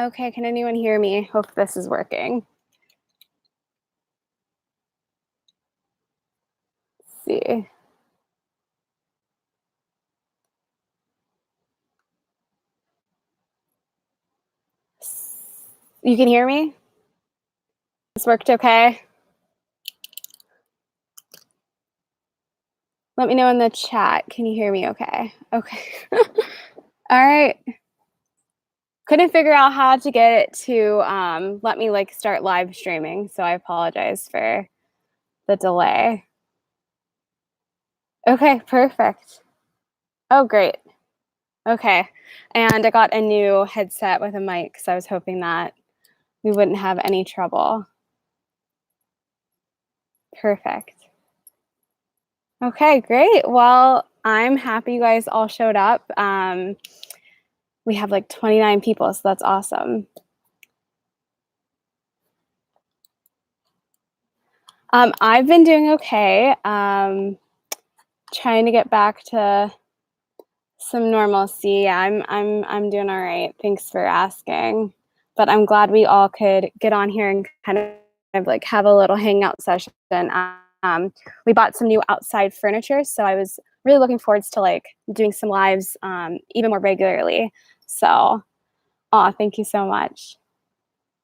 Okay, can anyone hear me? Hope this is working. Let's see. You can hear me? This worked okay? Let me know in the chat. Can you hear me okay? Okay. All right. Couldn't figure out how to get it to let me like start live streaming, so I apologize for the delay. Okay, perfect. Oh, great. Okay. And I got a new headset with a mic, so I was hoping that we wouldn't have any trouble. Perfect. Okay, great. Well, I'm happy you guys all showed up. We have like 29 people, so that's awesome. I've been doing okay. Trying to get back to some normalcy. I'm doing all right. Thanks for asking. But I'm glad we all could get on here and kind of like have a little hangout session. We bought some new outside furniture, so I was really looking forward to like doing some lives even more regularly. So, thank you so much.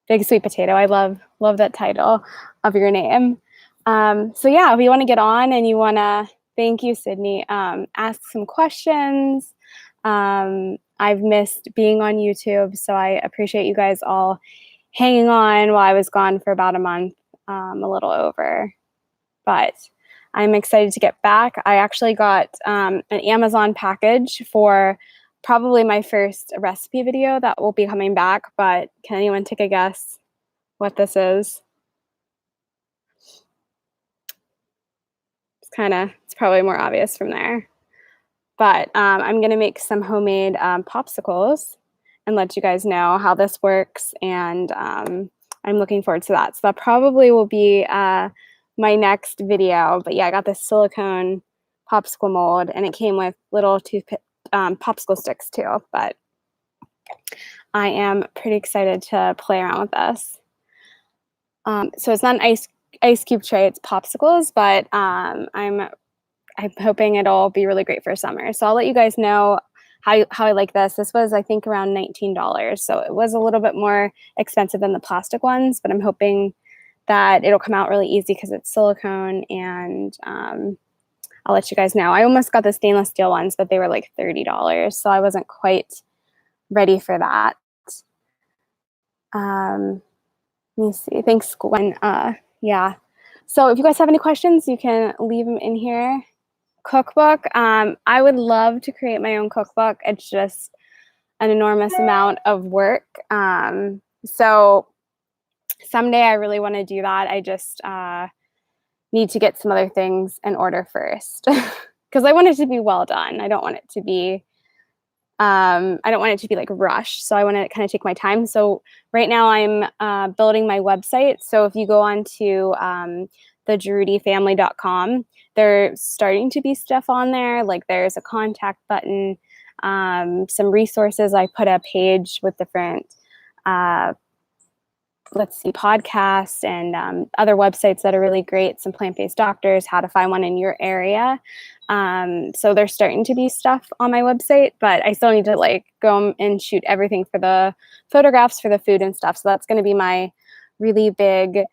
Big Sweet Potato. I love that title of your name. So yeah, if you want to get on and you want to, thank you, Sydney, ask some questions. I've missed being on YouTube, so I appreciate you guys all hanging on while I was gone for about a month, a little over. But I'm excited to get back. I actually got an Amazon package for probably my first recipe video that will be coming back, but can anyone take a guess what this is? It's probably more obvious from there. But I'm gonna make some homemade popsicles and let you guys know how this works, and I'm looking forward to that. So that probably will be my next video. But yeah, I got this silicone popsicle mold, and it came with little toothpick popsicle sticks too. But I am pretty excited to play around with this. So it's not an ice cube tray, it's popsicles, but I'm hoping it'll be really great for summer. So I'll let you guys know how I like this. This was, I think, around $19. So it was a little bit more expensive than the plastic ones, but I'm hoping that it'll come out really easy because it's silicone, and I'll let you guys know. I almost got the stainless steel ones, but they were like $30. So I wasn't quite ready for that. Let me see. Thanks, Gwen. Yeah. So if you guys have any questions, you can leave them in here. Cookbook. I would love to create my own cookbook. It's just an enormous amount of work. So someday I really want to do that. I just need to get some other things in order first because I want it to be well done. I don't want it to be like rushed. So I want to kind of take my time. So right now I'm building my website. So if you go on to thegirudyfamily.com, there's starting to be stuff on there. Like there's a contact button, some resources. I put a page with different, podcasts and other websites that are really great. Some plant-based doctors, how to find one in your area. So there's starting to be stuff on my website, but I still need to like go and shoot everything for the photographs for the food and stuff. So that's going to be my really big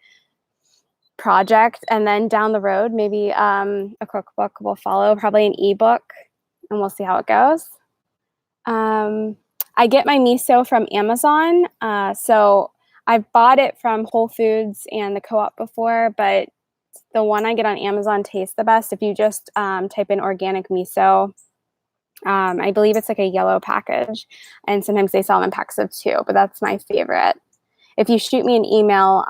project. And then down the road, maybe a cookbook will follow, probably an ebook, and we'll see how it goes. I get my miso from Amazon. So I've bought it from Whole Foods and the Co-op before, but the one I get on Amazon tastes the best if you just type in organic miso. I believe it's like a yellow package, and sometimes they sell them in packs of 2, but that's my favorite. If you shoot me an email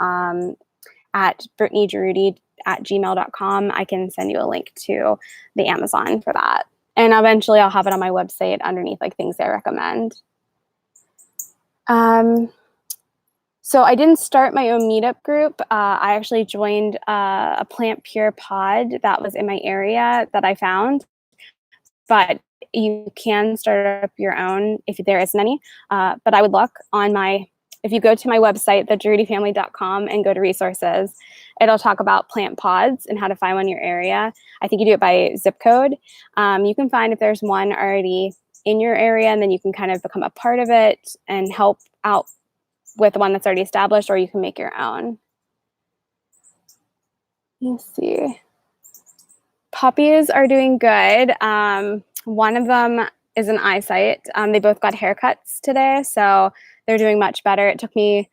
at brittanygirudy@gmail.com, I can send you a link to the Amazon for that. And eventually I'll have it on my website underneath like things I recommend. So I didn't start my own meetup group. I actually joined a Plant Pure pod that was in my area that I found. But you can start up your own if there isn't any. But I would look on my if you go to my website, thedrudyfamily.com, and go to resources, it'll talk about plant pods and how to find one in your area. I think you do it by zip code. You can find if there's one already in your area, and then you can kind of become a part of it and help out with the one that's already established, or you can make your own. Let's see. Puppies are doing good. One of them is an eyesight. They both got haircuts today, so they're doing much better. It took me,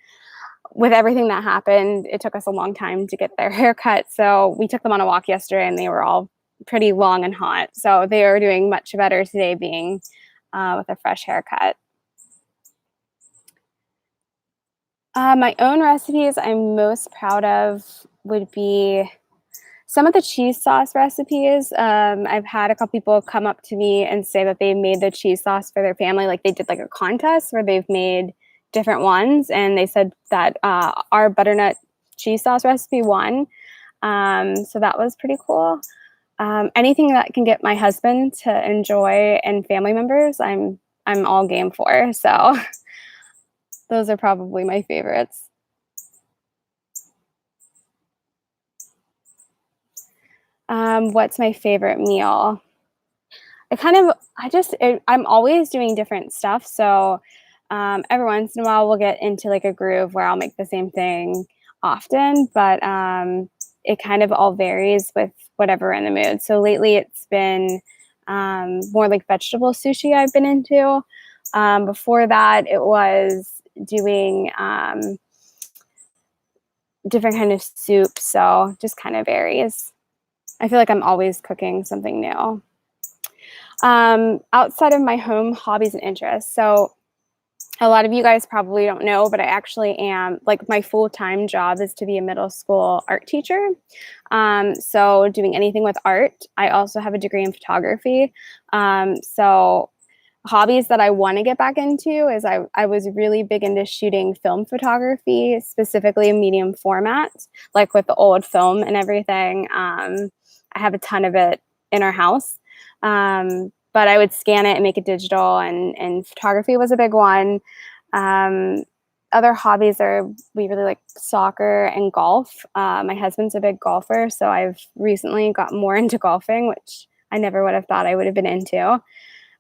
with everything that happened, it took us a long time to get their haircut. So we took them on a walk yesterday, and they were all pretty long and hot. So they are doing much better today, being with a fresh haircut. My own recipes I'm most proud of would be some of the cheese sauce recipes. I've had a couple people come up to me and say that they made the cheese sauce for their family. Like, they did like a contest where they've made different ones, and they said that our butternut cheese sauce recipe won. So that was pretty cool. Anything that can get my husband to enjoy and family members, I'm all game for. So those are probably my favorites. What's my favorite meal? I'm always doing different stuff. So every once in a while we'll get into like a groove where I'll make the same thing often, but it kind of all varies with whatever we're in the mood. So lately it's been more like vegetable sushi I've been into. Before that, it was doing different kind of soup. So just kind of varies. I feel like I'm always cooking something new. Outside of my home hobbies and interests. So a lot of you guys probably don't know, but I actually am, like, my full-time job is to be a middle school art teacher. So doing anything with art. I also have a degree in photography. So hobbies that I want to get back into is I was really big into shooting film photography, specifically in medium format, like with the old film and everything. I have a ton of it in our house. But I would scan it and make it digital, and photography was a big one. Other hobbies we really like soccer and golf. My husband's a big golfer, so I've recently got more into golfing, which I never would have thought I would have been into.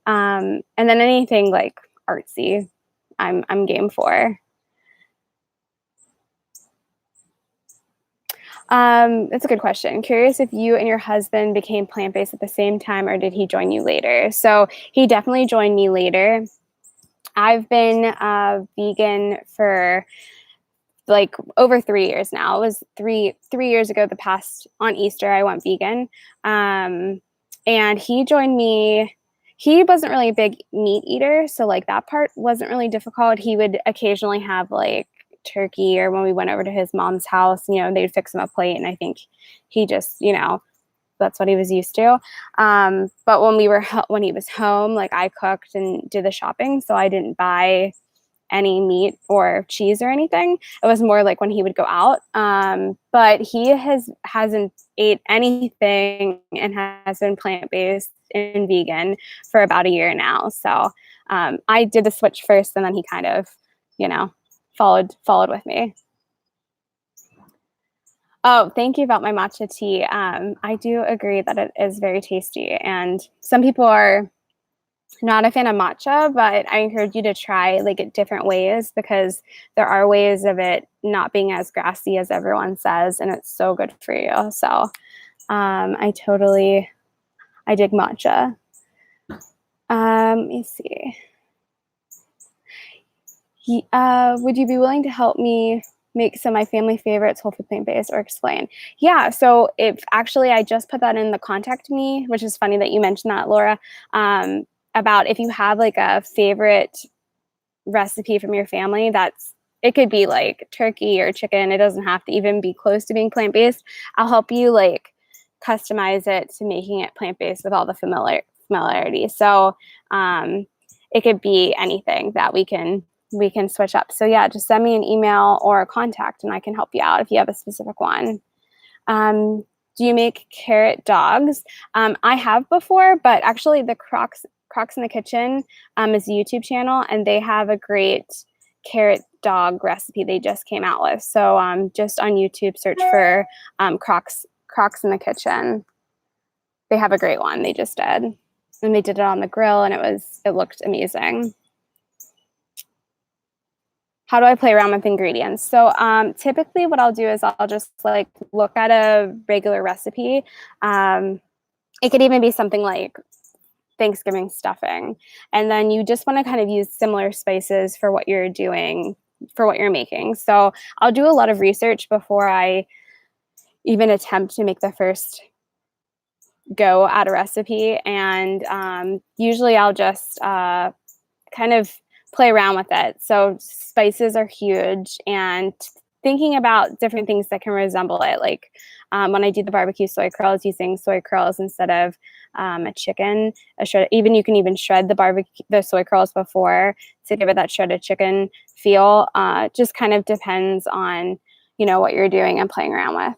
And then anything like artsy, I'm game for. That's a good question. Curious if you and your husband became plant-based at the same time, or did he join you later? So he definitely joined me later. I've been vegan for like over 3 years now. It was three years ago, on Easter, I went vegan. And he joined me. He wasn't really a big meat eater, so like that part wasn't really difficult. He would occasionally have like turkey, or when we went over to his mom's house, they'd fix him a plate, and I think he just, that's what he was used to. But when he was home, like, I cooked and did the shopping, so I didn't buy any meat or cheese or anything. It was more like when he would go out. But he hasn't ate anything and has been plant-based and vegan for about a year now. So I did the switch first, and then he kind of, followed with me. Oh, thank you about my matcha tea. I do agree that it is very tasty, and some people are not a fan of matcha, but I encourage you to try like it different ways, because there are ways of it not being as grassy as everyone says, and it's so good for you. So I dig matcha. Let me see. Would you be willing to help me make some of my family favorites whole food plant-based, or explain? Yeah, so I just put that in the contact me, which is funny that you mentioned that, Laura, about if you have like a favorite recipe from your family, it could be like turkey or chicken. It doesn't have to even be close to being plant-based. I'll help you like customize it to making it plant-based with all the familiarity. So it could be anything that we can switch up. So yeah, just send me an email or a contact, and I can help you out if you have a specific one. Do you make carrot dogs? I have before, but actually the Crocs in the Kitchen is a YouTube channel, and they have a great carrot dog recipe they just came out with. So just on YouTube, search for Crocs in the Kitchen. They have a great one they just did. And they did it on the grill, and it looked amazing. How do I play around with ingredients? So typically what I'll do is I'll just like look at a regular recipe. It could even be something like Thanksgiving stuffing. And then you just want to kind of use similar spices for what you're doing, for what you're making. So I'll do a lot of research before I even attempt to make the first go at a recipe. And usually I'll just kind of play around with it. So spices are huge, and thinking about different things that can resemble it. Like when I do the barbecue soy curls, using soy curls instead of a chicken. You can even shred the soy curls before to give it that shredded chicken feel. Just kind of depends on what you're doing and playing around with.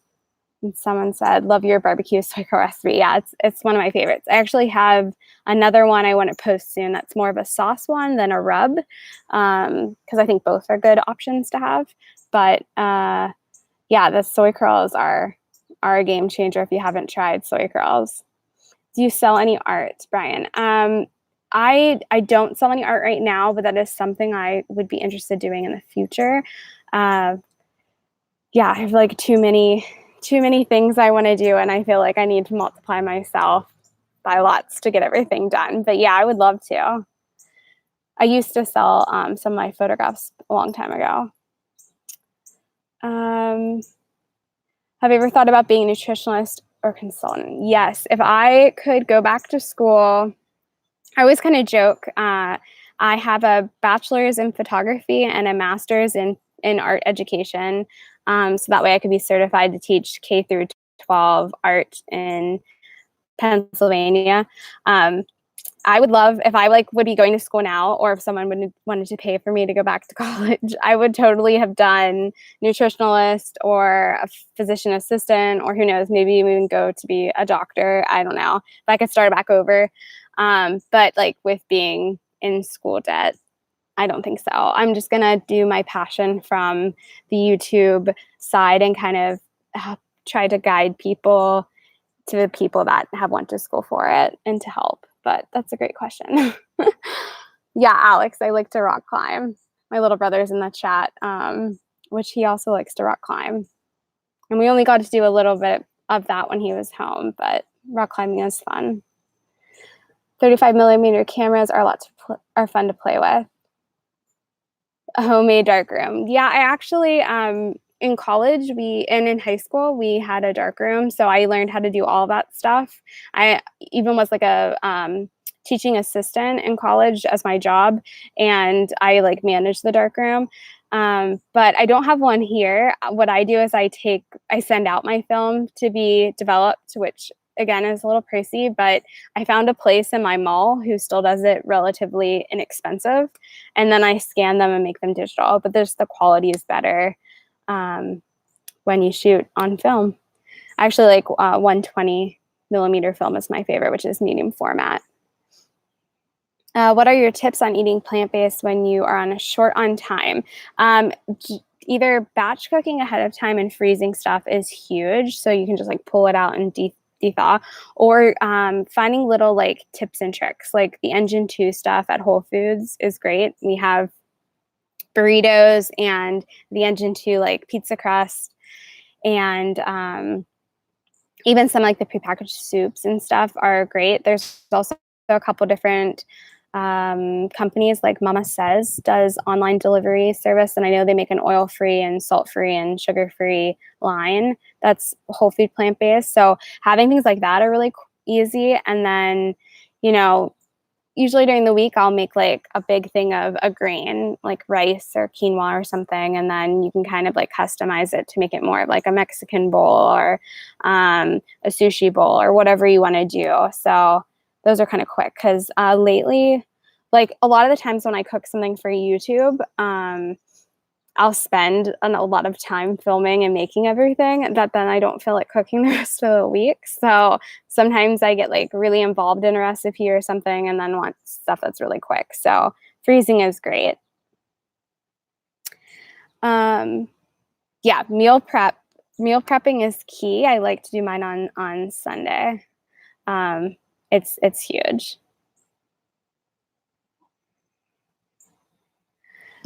And someone said, love your barbecue soy curl recipe. Yeah, it's one of my favorites. I actually have another one I want to post soon that's more of a sauce one than a rub, because I think both are good options to have. But yeah, the soy curls are a game changer if you haven't tried soy curls. Do you sell any art, Brian? I don't sell any art right now, but that is something I would be interested in doing in the future. Yeah, I have like too many things I want to do, and I feel like I need to multiply myself by lots to get everything done. But yeah, I would love to. I used to sell some of my photographs a long time ago. Have you ever thought about being a nutritionist or consultant? Yes. If I could go back to school, I always kind of joke. I have a bachelor's in photography and a master's in art education. So that way I could be certified to teach K through 12 art in Pennsylvania. I would love if I would be going to school now, or if someone wanted to pay for me to go back to college, I would totally have done nutritionalist or a physician assistant, or who knows, maybe even go to be a doctor. I don't know if I could start back over. But like with being in school debt, I don't think so. I'm just going to do my passion from the YouTube side and kind of try to guide people to the people that have went to school for it and to help. But that's a great question. Yeah, Alex, I like to rock climb. My little brother's in the chat, which he also likes to rock climb. And we only got to do a little bit of that when he was home, but rock climbing is fun. 35mm cameras are fun to play with. A homemade darkroom. Yeah, I actually in college and in high school we had a darkroom, so I learned how to do all that stuff. I even was like a teaching assistant in college as my job, and I like managed the darkroom. But I don't have one here. What I do is I send out my film to be developed, which again is a little pricey, but I found a place in my mall who still does it relatively inexpensive, and then I scan them and make them digital. But the quality is better when you shoot on film. I actually like 120mm film is my favorite, which is medium format. What are your tips on eating plant-based when you are short on time? Either batch cooking ahead of time and freezing stuff is huge, so you can just like pull it out and de-thaw, or finding little like tips and tricks, like the Engine 2 stuff at Whole Foods is great. We have burritos and the Engine 2 like pizza crust, and even some like the prepackaged soups and stuff are great. There's also a couple different companies, like Mama Says does online delivery service, and I know they make an oil-free and salt-free and sugar-free line that's whole food plant-based. So having things like that are really easy. And then usually during the week I'll make like a big thing of a grain like rice or quinoa or something, and then you can kind of like customize it to make it more of like a Mexican bowl or a sushi bowl or whatever you want to do. So those are kind of quick, because lately, like a lot of the times when I cook something for YouTube, I'll spend a lot of time filming and making everything that then I don't feel like cooking the rest of the week. So sometimes I get like really involved in a recipe or something and then want stuff that's really quick. So freezing is great. Um, yeah, meal prepping is key. I like to do mine on Sunday. It's huge.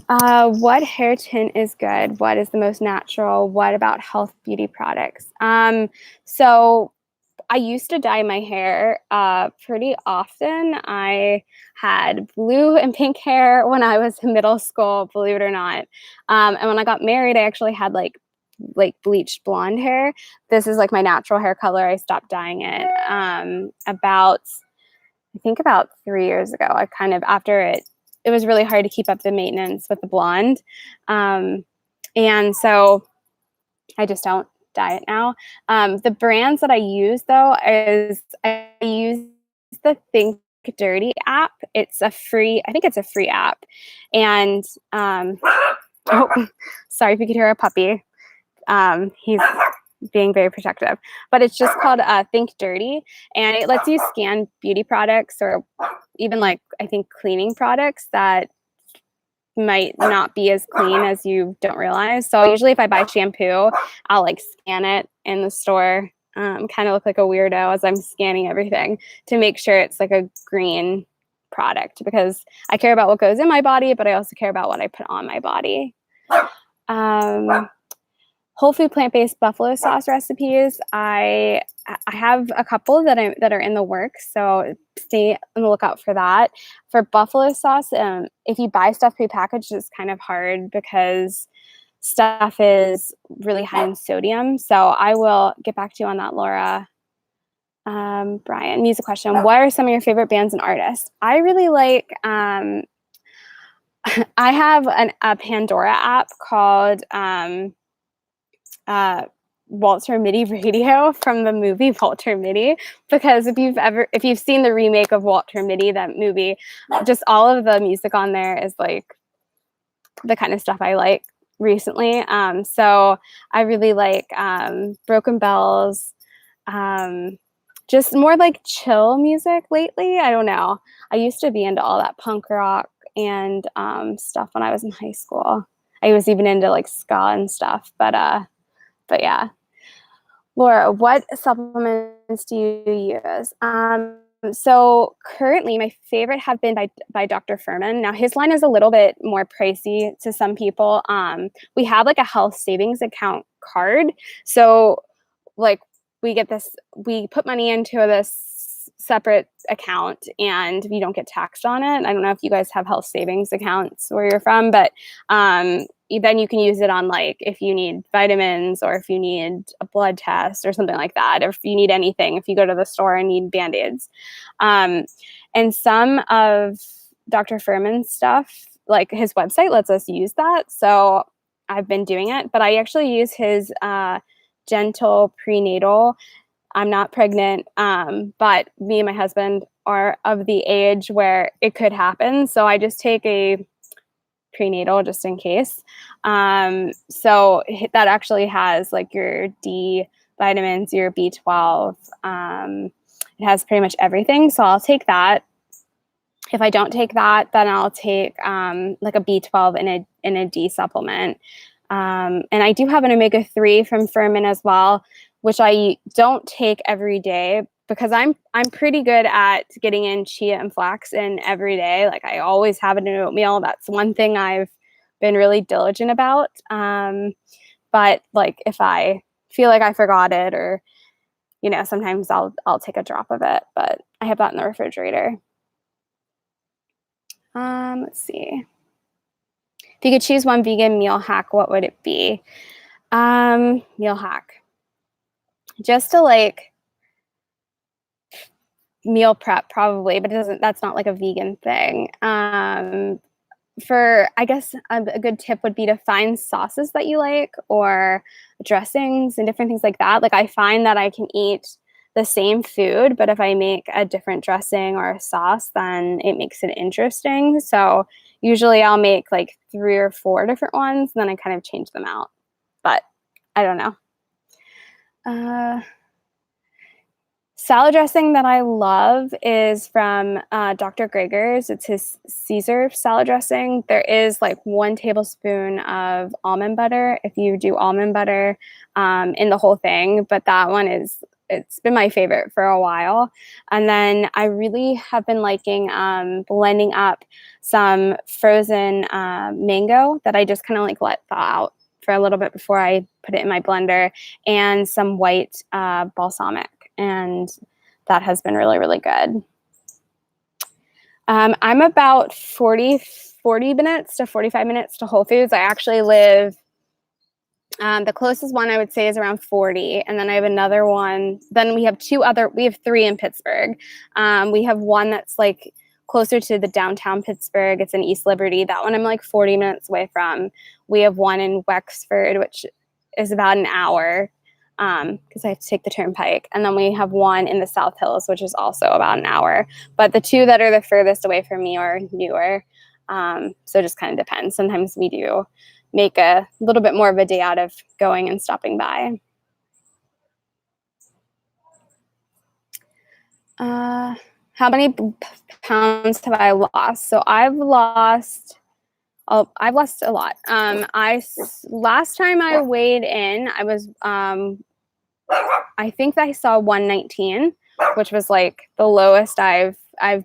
What hair tint is good? What is the most natural? What about health beauty products? So I used to dye my hair pretty often. I had blue and pink hair when I was in middle school, believe it or not. And when I got married, I actually had like bleached blonde hair. This is like my natural hair color. I stopped dyeing it I think about 3 years ago. I kind of after it was really hard to keep up the maintenance with the blonde, and so I just don't dye it now. The brands that I use though is I use the Think Dirty app. I think it's a free app, and oh, sorry if you could hear a puppy. He's being very protective, but it's just called Think Dirty, and it lets you scan beauty products or even like I think cleaning products that might not be as clean as you don't realize. So usually if I buy shampoo, I'll like scan it in the store, kind of look like a weirdo as I'm scanning everything to make sure it's like a green product because I care about what goes in my body, but I also care about what I put on my body. Whole food plant-based buffalo sauce recipes. I have a couple that are in the works, so stay on the lookout for that. For buffalo sauce, if you buy stuff prepackaged, it's kind of hard because stuff is really high in sodium. So I will get back to you on that, Laura. Brian, music question. What are some of your favorite bands and artists? I really like. I have a Pandora app called. Walter Mitty Radio from the movie Walter Mitty, because if you've seen the remake of Walter Mitty, that movie, just all of the music on there is like the kind of stuff I like recently. So I really like Broken Bells, just more like chill music lately. I don't know. I used to be into all that punk rock and stuff when I was in high school. I was even into like ska and stuff, but yeah. Laura, what supplements do you use? So currently my favorite have been by Dr. Furman. Now his line is a little bit more pricey to some people. We have like a health savings account card. So like we put money into this separate account and you don't get taxed on it. I don't know if you guys have health savings accounts where you're from, but then you can use it on like if you need vitamins or if you need a blood test or something like that, or if you need anything, if you go to the store and need Band-Aids. And some of Dr. Furman's stuff, like his website lets us use that. So I've been doing it, but I actually use his gentle prenatal. I'm not pregnant, but me and my husband are of the age where it could happen. So I just take a prenatal just in case. So that actually has like your D vitamins, your B12. It has pretty much everything. So I'll take that. If I don't take that, then I'll take like a B12 and a D supplement. And I do have an omega-3 from Furman as well, which I don't take every day because I'm pretty good at getting in chia and flax in every day. Like I always have it in oatmeal. That's one thing I've been really diligent about. But like if I feel like I forgot it or, sometimes I'll take a drop of it, but I have that in the refrigerator. Let's see. If you could choose one vegan meal hack, what would it be? Meal hack. Just to like meal prep probably, but that's not like a vegan thing. I guess a good tip would be to find sauces that you like or dressings and different things like that. Like I find that I can eat the same food, but if I make a different dressing or a sauce, then it makes it interesting. So usually I'll make like 3 or 4 different ones, and then I kind of change them out. But I don't know. Salad dressing that I love is from Dr. Greger's. It's his Caesar salad dressing. There is like 1 tablespoon of almond butter if you do almond butter in the whole thing, but that one it's been my favorite for a while. And then I really have been liking blending up some frozen mango that I just kind of like let thaw out for a little bit before I put it in my blender, and some white balsamic. And that has been really, really good. I'm about 40 minutes to 45 minutes to Whole Foods. I actually live, the closest one I would say is around 40. And then I have another one. Then we have 3 in Pittsburgh. We have one that's like closer to the downtown Pittsburgh. It's in East Liberty. That one I'm like 40 minutes away from. We have one in Wexford, which is about an hour, because I have to take the turnpike. And then we have one in the South Hills, which is also about an hour. But the 2 that are the furthest away from me are newer. So it just kind of depends. Sometimes we do make a little bit more of a day out of going and stopping by. How many pounds have I lost? So I've lost a lot. Last time I weighed in, I was I think that I saw 119, which was like the lowest I've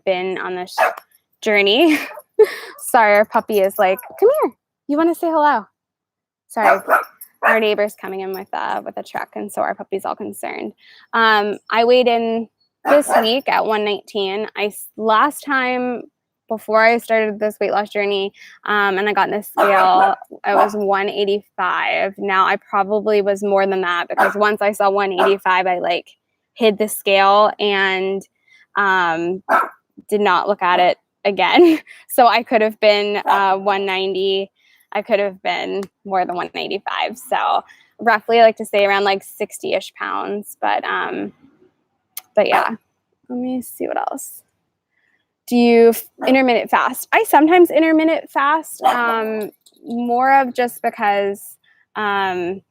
been on this journey. Sorry, our puppy is like, come here. You want to say hello? Sorry, our neighbor's coming in with a truck, and so our puppy's all concerned. I weighed in this week at 119. Last time before I started this weight loss journey, and I got in the scale, I was 185. Now I probably was more than that, because once I saw 185, I like hid the scale and did not look at it again. So I could have been 190. I could have been more than 185. So roughly I like to say around like 60-ish pounds. But yeah, let me see what else. Do you intermittent fast? I sometimes intermittent fast, more of just because, I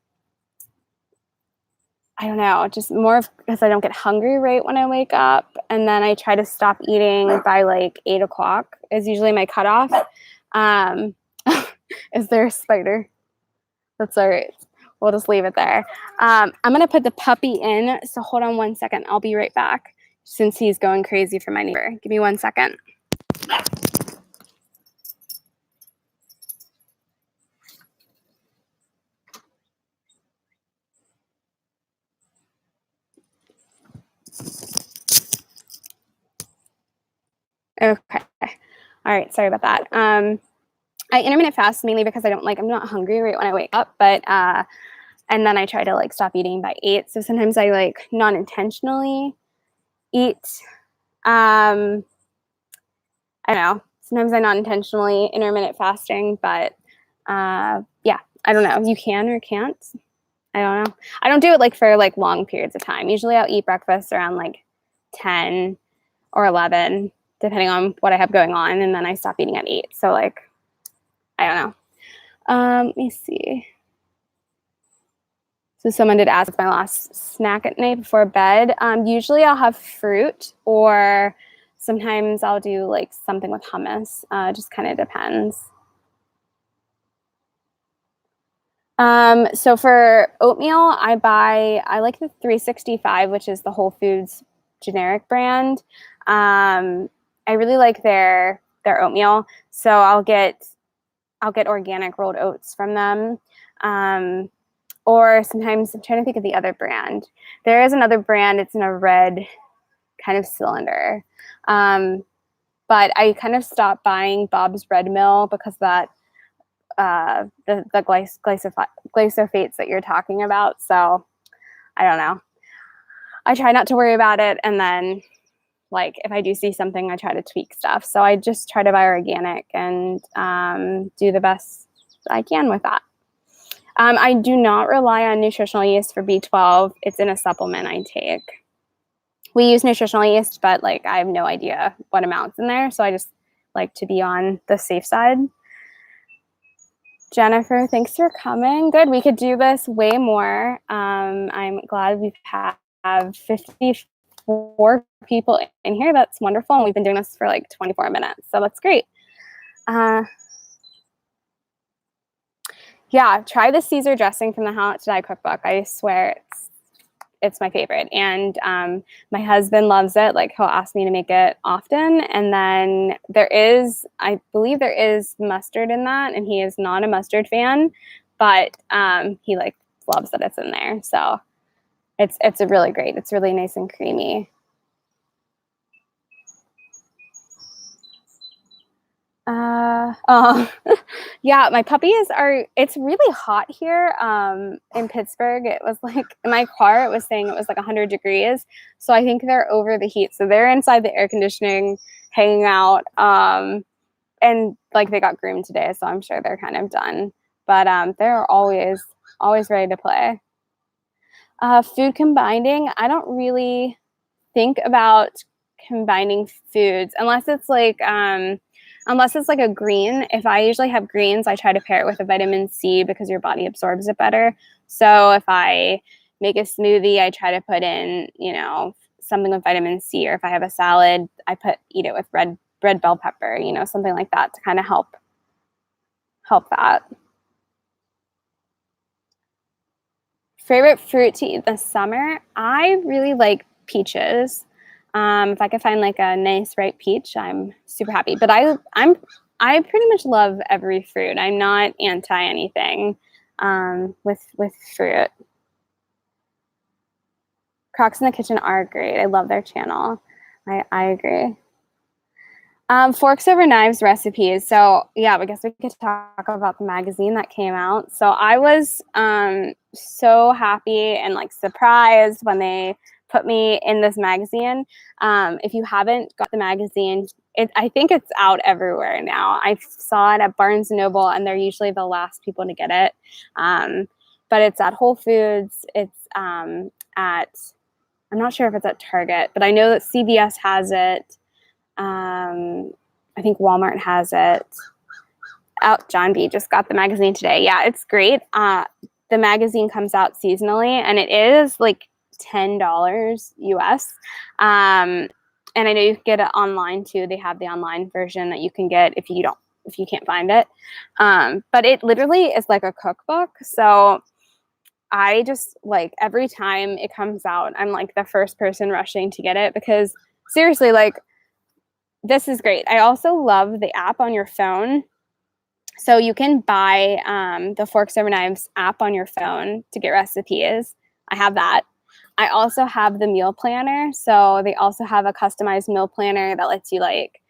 don't know, just more of because I don't get hungry right when I wake up. And then I try to stop eating by like 8 o'clock is usually my cutoff. Is there a spider? That's all right. We'll just leave it there. I'm going to put the puppy in. So hold on 1 second. I'll be right back, since he's going crazy for my neighbor. Give me 1 second. Okay. All right. Sorry about that. I intermittent fast mainly because I'm not hungry right when I wake up, but, and then I try to like stop eating by 8. So sometimes I like non-intentionally eat. I don't know. Sometimes I non-intentionally intermittent fasting, but, yeah, I don't know. You can or can't. I don't know. I don't do it like for like long periods of time. Usually I'll eat breakfast around like 10 or 11, depending on what I have going on. And then I stop eating at 8. So like, I don't know. Let me see. So someone did ask my last snack at night before bed. Usually I'll have fruit, or sometimes I'll do like something with hummus. Just kind of depends. So for oatmeal, I like the 365, which is the Whole Foods generic brand. I really like their oatmeal. So I'll get organic rolled oats from them. Or sometimes I'm trying to think of the other brand. There is another brand. It's in a red kind of cylinder. But I kind of stopped buying Bob's Red Mill because that the glyphosates that you're talking about. So I don't know. I try not to worry about it, and then like if I do see something, I try to tweak stuff. So I just try to buy organic and do the best I can with that. I do not rely on nutritional yeast for B12. It's in a supplement I take. We use nutritional yeast, but like I have no idea what amount's in there, so I just like to be on the safe side. Jennifer, thanks for coming. Good, we could do this way more. I'm glad we've have 54 4 people in here. That's wonderful. And we've been doing this for like 24 minutes. So that's great. Yeah, try the Caesar dressing from the How Not to Die cookbook. I swear it's my favorite. And my husband loves it. Like, he'll ask me to make it often. And then I believe there is mustard in that, and he is not a mustard fan, but he like loves that it's in there. So it's a really great. It's really nice and creamy. Yeah, my puppies it's really hot here in Pittsburgh. It was like, in my car, it was saying it was like 100 degrees. So I think they're over the heat. So they're inside the air conditioning, hanging out. And like, they got groomed today, so I'm sure they're kind of done. But they're always ready to play. Food combining, I don't really think about combining foods unless it's like a green. If I usually have greens, I try to pair it with a vitamin C because your body absorbs it better. So if I make a smoothie, I try to put in, something with vitamin C, or if I have a salad, I eat it with red bell pepper, something like that to kind of help that. Favorite fruit to eat this summer? I really like peaches. If I could find like a nice ripe peach, I'm super happy. But I pretty much love every fruit. I'm not anti anything with fruit. Crocs in the Kitchen are great. I love their channel. I agree. Forks Over Knives recipes. So yeah, I guess we could talk about the magazine that came out. So I was so happy and like surprised when they put me in this magazine. If you haven't got the magazine, I think it's out everywhere now. I saw it at Barnes & Noble, and they're usually the last people to get it. But it's at Whole Foods. It's I'm not sure if it's at Target, but I know that CVS has it. I think Walmart has it. John B just got the magazine today. Yeah, it's great. The magazine comes out seasonally, and it is like $10 US. And I know you can get it online too. They have the online version that you can get if you can't find it. But it literally is like a cookbook. So I just like, every time it comes out, I'm like the first person rushing to get it, because seriously, like, this is great. I also love the app on your phone. So you can buy the Forks Over Knives app on your phone to get recipes. I have that. I also have the meal planner. So they also have a customized meal planner that lets you like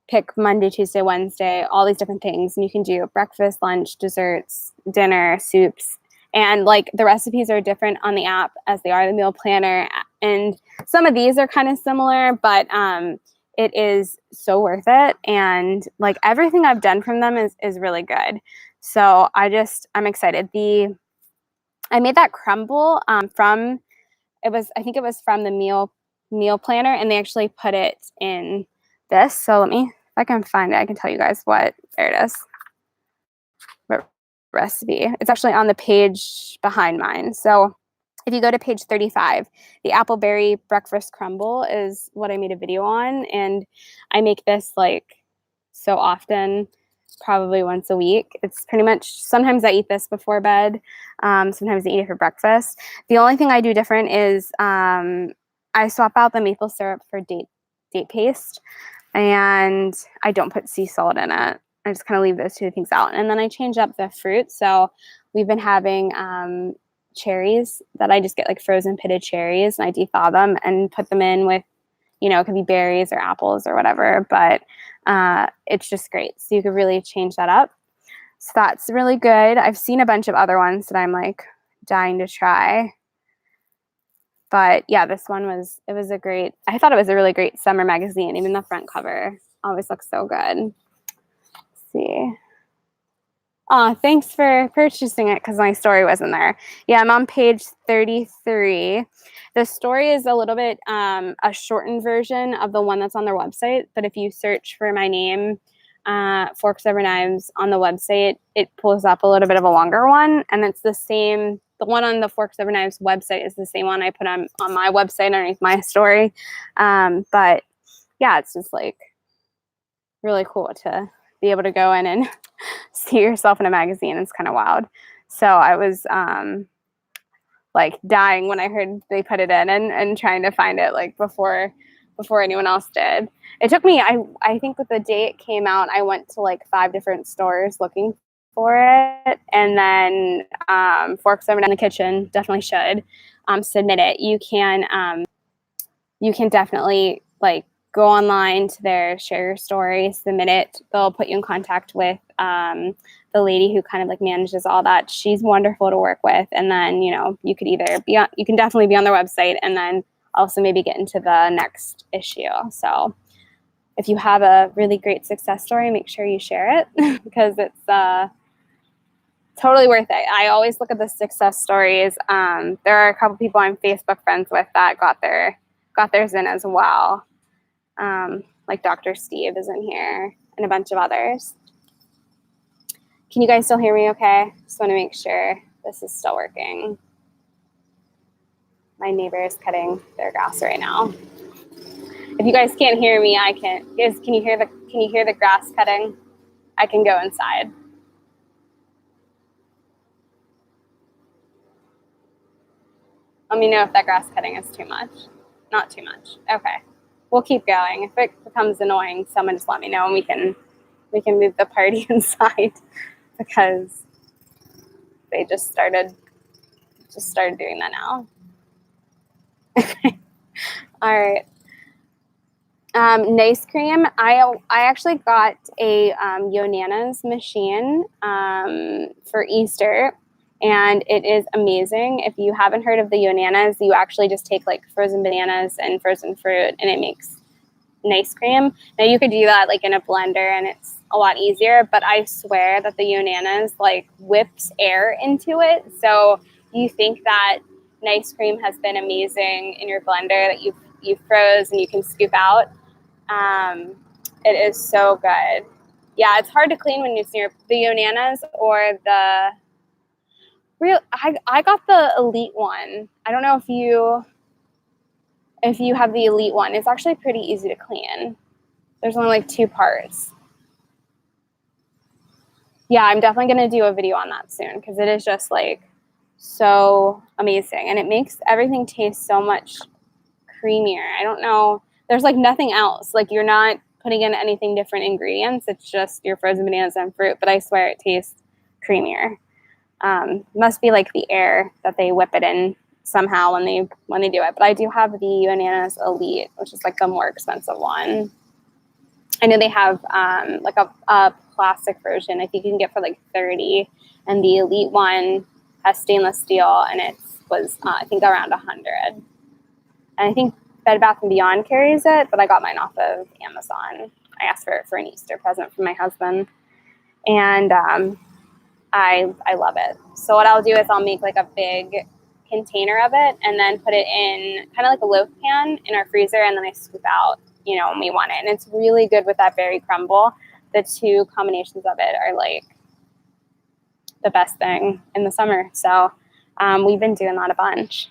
pick Monday, Tuesday, Wednesday, all these different things. And you can do breakfast, lunch, desserts, dinner, soups. And like, the recipes are different on the app as they are the meal planner. And some of these are kind of similar, but it is so worth it. And like, everything I've done from them is really good. So I'm excited. I made that crumble I think it was from the meal planner, and they actually put it in this. So let me, if I can find it, I can tell you guys there it is. Recipe. It's actually on the page behind mine. So if you go to page 35, the appleberry breakfast crumble is what I made a video on. And I make this like so often, probably once a week. It's pretty much, sometimes I eat this before bed. Sometimes I eat it for breakfast. The only thing I do different is I swap out the maple syrup for date paste, and I don't put sea salt in it. I just kind of leave those two things out. And then I change up the fruit. So we've been having cherries that I just get, like frozen pitted cherries, and I defrost them and put them in with, it could be berries or apples or whatever, but it's just great. So you could really change that up. So that's really good. I've seen a bunch of other ones that I'm like dying to try. But yeah, this one I thought it was a really great summer magazine. Even the front cover always looks so good. Let's see. Oh, thanks for purchasing it, because my story wasn't there. Yeah, I'm on page 33. The story is a little bit a shortened version of the one that's on their website. But if you search for my name, Forks Over Knives, on the website, it pulls up a little bit of a longer one. And it's the the one on the Forks Over Knives website is the same one I put on my website underneath my story. But yeah, it's just like really cool to be able to go in and see yourself in a magazine. It's kind of wild. So I was like dying when I heard they put it in and trying to find it like before anyone else did. It took me, I think with the day it came out, I went to like 5 different stores looking for it. And then Forks Over in the Kitchen definitely should submit it. You can definitely like go online to their share your story, submit it. They'll put you in contact with the lady who kind of like manages all that. She's wonderful to work with. And then, you know, you could either be on, you can definitely be on their website and then also maybe get into the next issue. So if you have a really great success story, make sure you share it because it's totally worth it. I always look at the success stories. There are a couple people I'm Facebook friends with that got theirs in as well. Like Dr. Steve is in here and a bunch of others. Can you guys still hear me okay? Just want to make sure this is still working. My neighbor is cutting their grass right now. If you guys can't hear me, I can. Guys, can you hear the grass cutting? I can go inside. Let me know if that grass cutting is too much. Not too much. Okay. We'll keep going. If it becomes annoying, someone just let me know and we can move the party inside because they just started doing that now. All right. Nice cream. I actually got a Yonana's machine for Easter, and it is amazing. If you haven't heard of the Yonana's, you actually just take like frozen bananas and frozen fruit, and it makes nice cream. Now you could do that like in a blender, and it's a lot easier. But I swear that the Yonana's like whips air into it, so you think that nice cream has been amazing in your blender that you froze and you can scoop out. It is so good. Yeah, it's hard to clean when it's near the Yonana's or the real. I got the Elite one. I don't know if you have the Elite one. It's actually pretty easy to clean. There's only like 2 parts. Yeah, I'm definitely going to do a video on that soon because it is just like so amazing and it makes everything taste so much creamier. I don't know. There's like nothing else. Like you're not putting in anything different ingredients. It's just your frozen bananas and fruit, but I swear it tastes creamier. Must be like the air that they whip it in somehow when they do it. But I do have the Bananas Elite, which is like the more expensive one. I know they have like a plastic version I think you can get for like $30, and the Elite one has stainless steel, and it was I think around $100. And I think Bed Bath & Beyond carries it, but I got mine off of Amazon. I asked for it for an Easter present from my husband, and I love it. So what I'll do is I'll make like a big container of it and then put it in kind of like a loaf pan in our freezer, and then I scoop out, you know, when we want it. And it's really good with that berry crumble. The 2 combinations of it are like the best thing in the summer. So we've been doing that a bunch.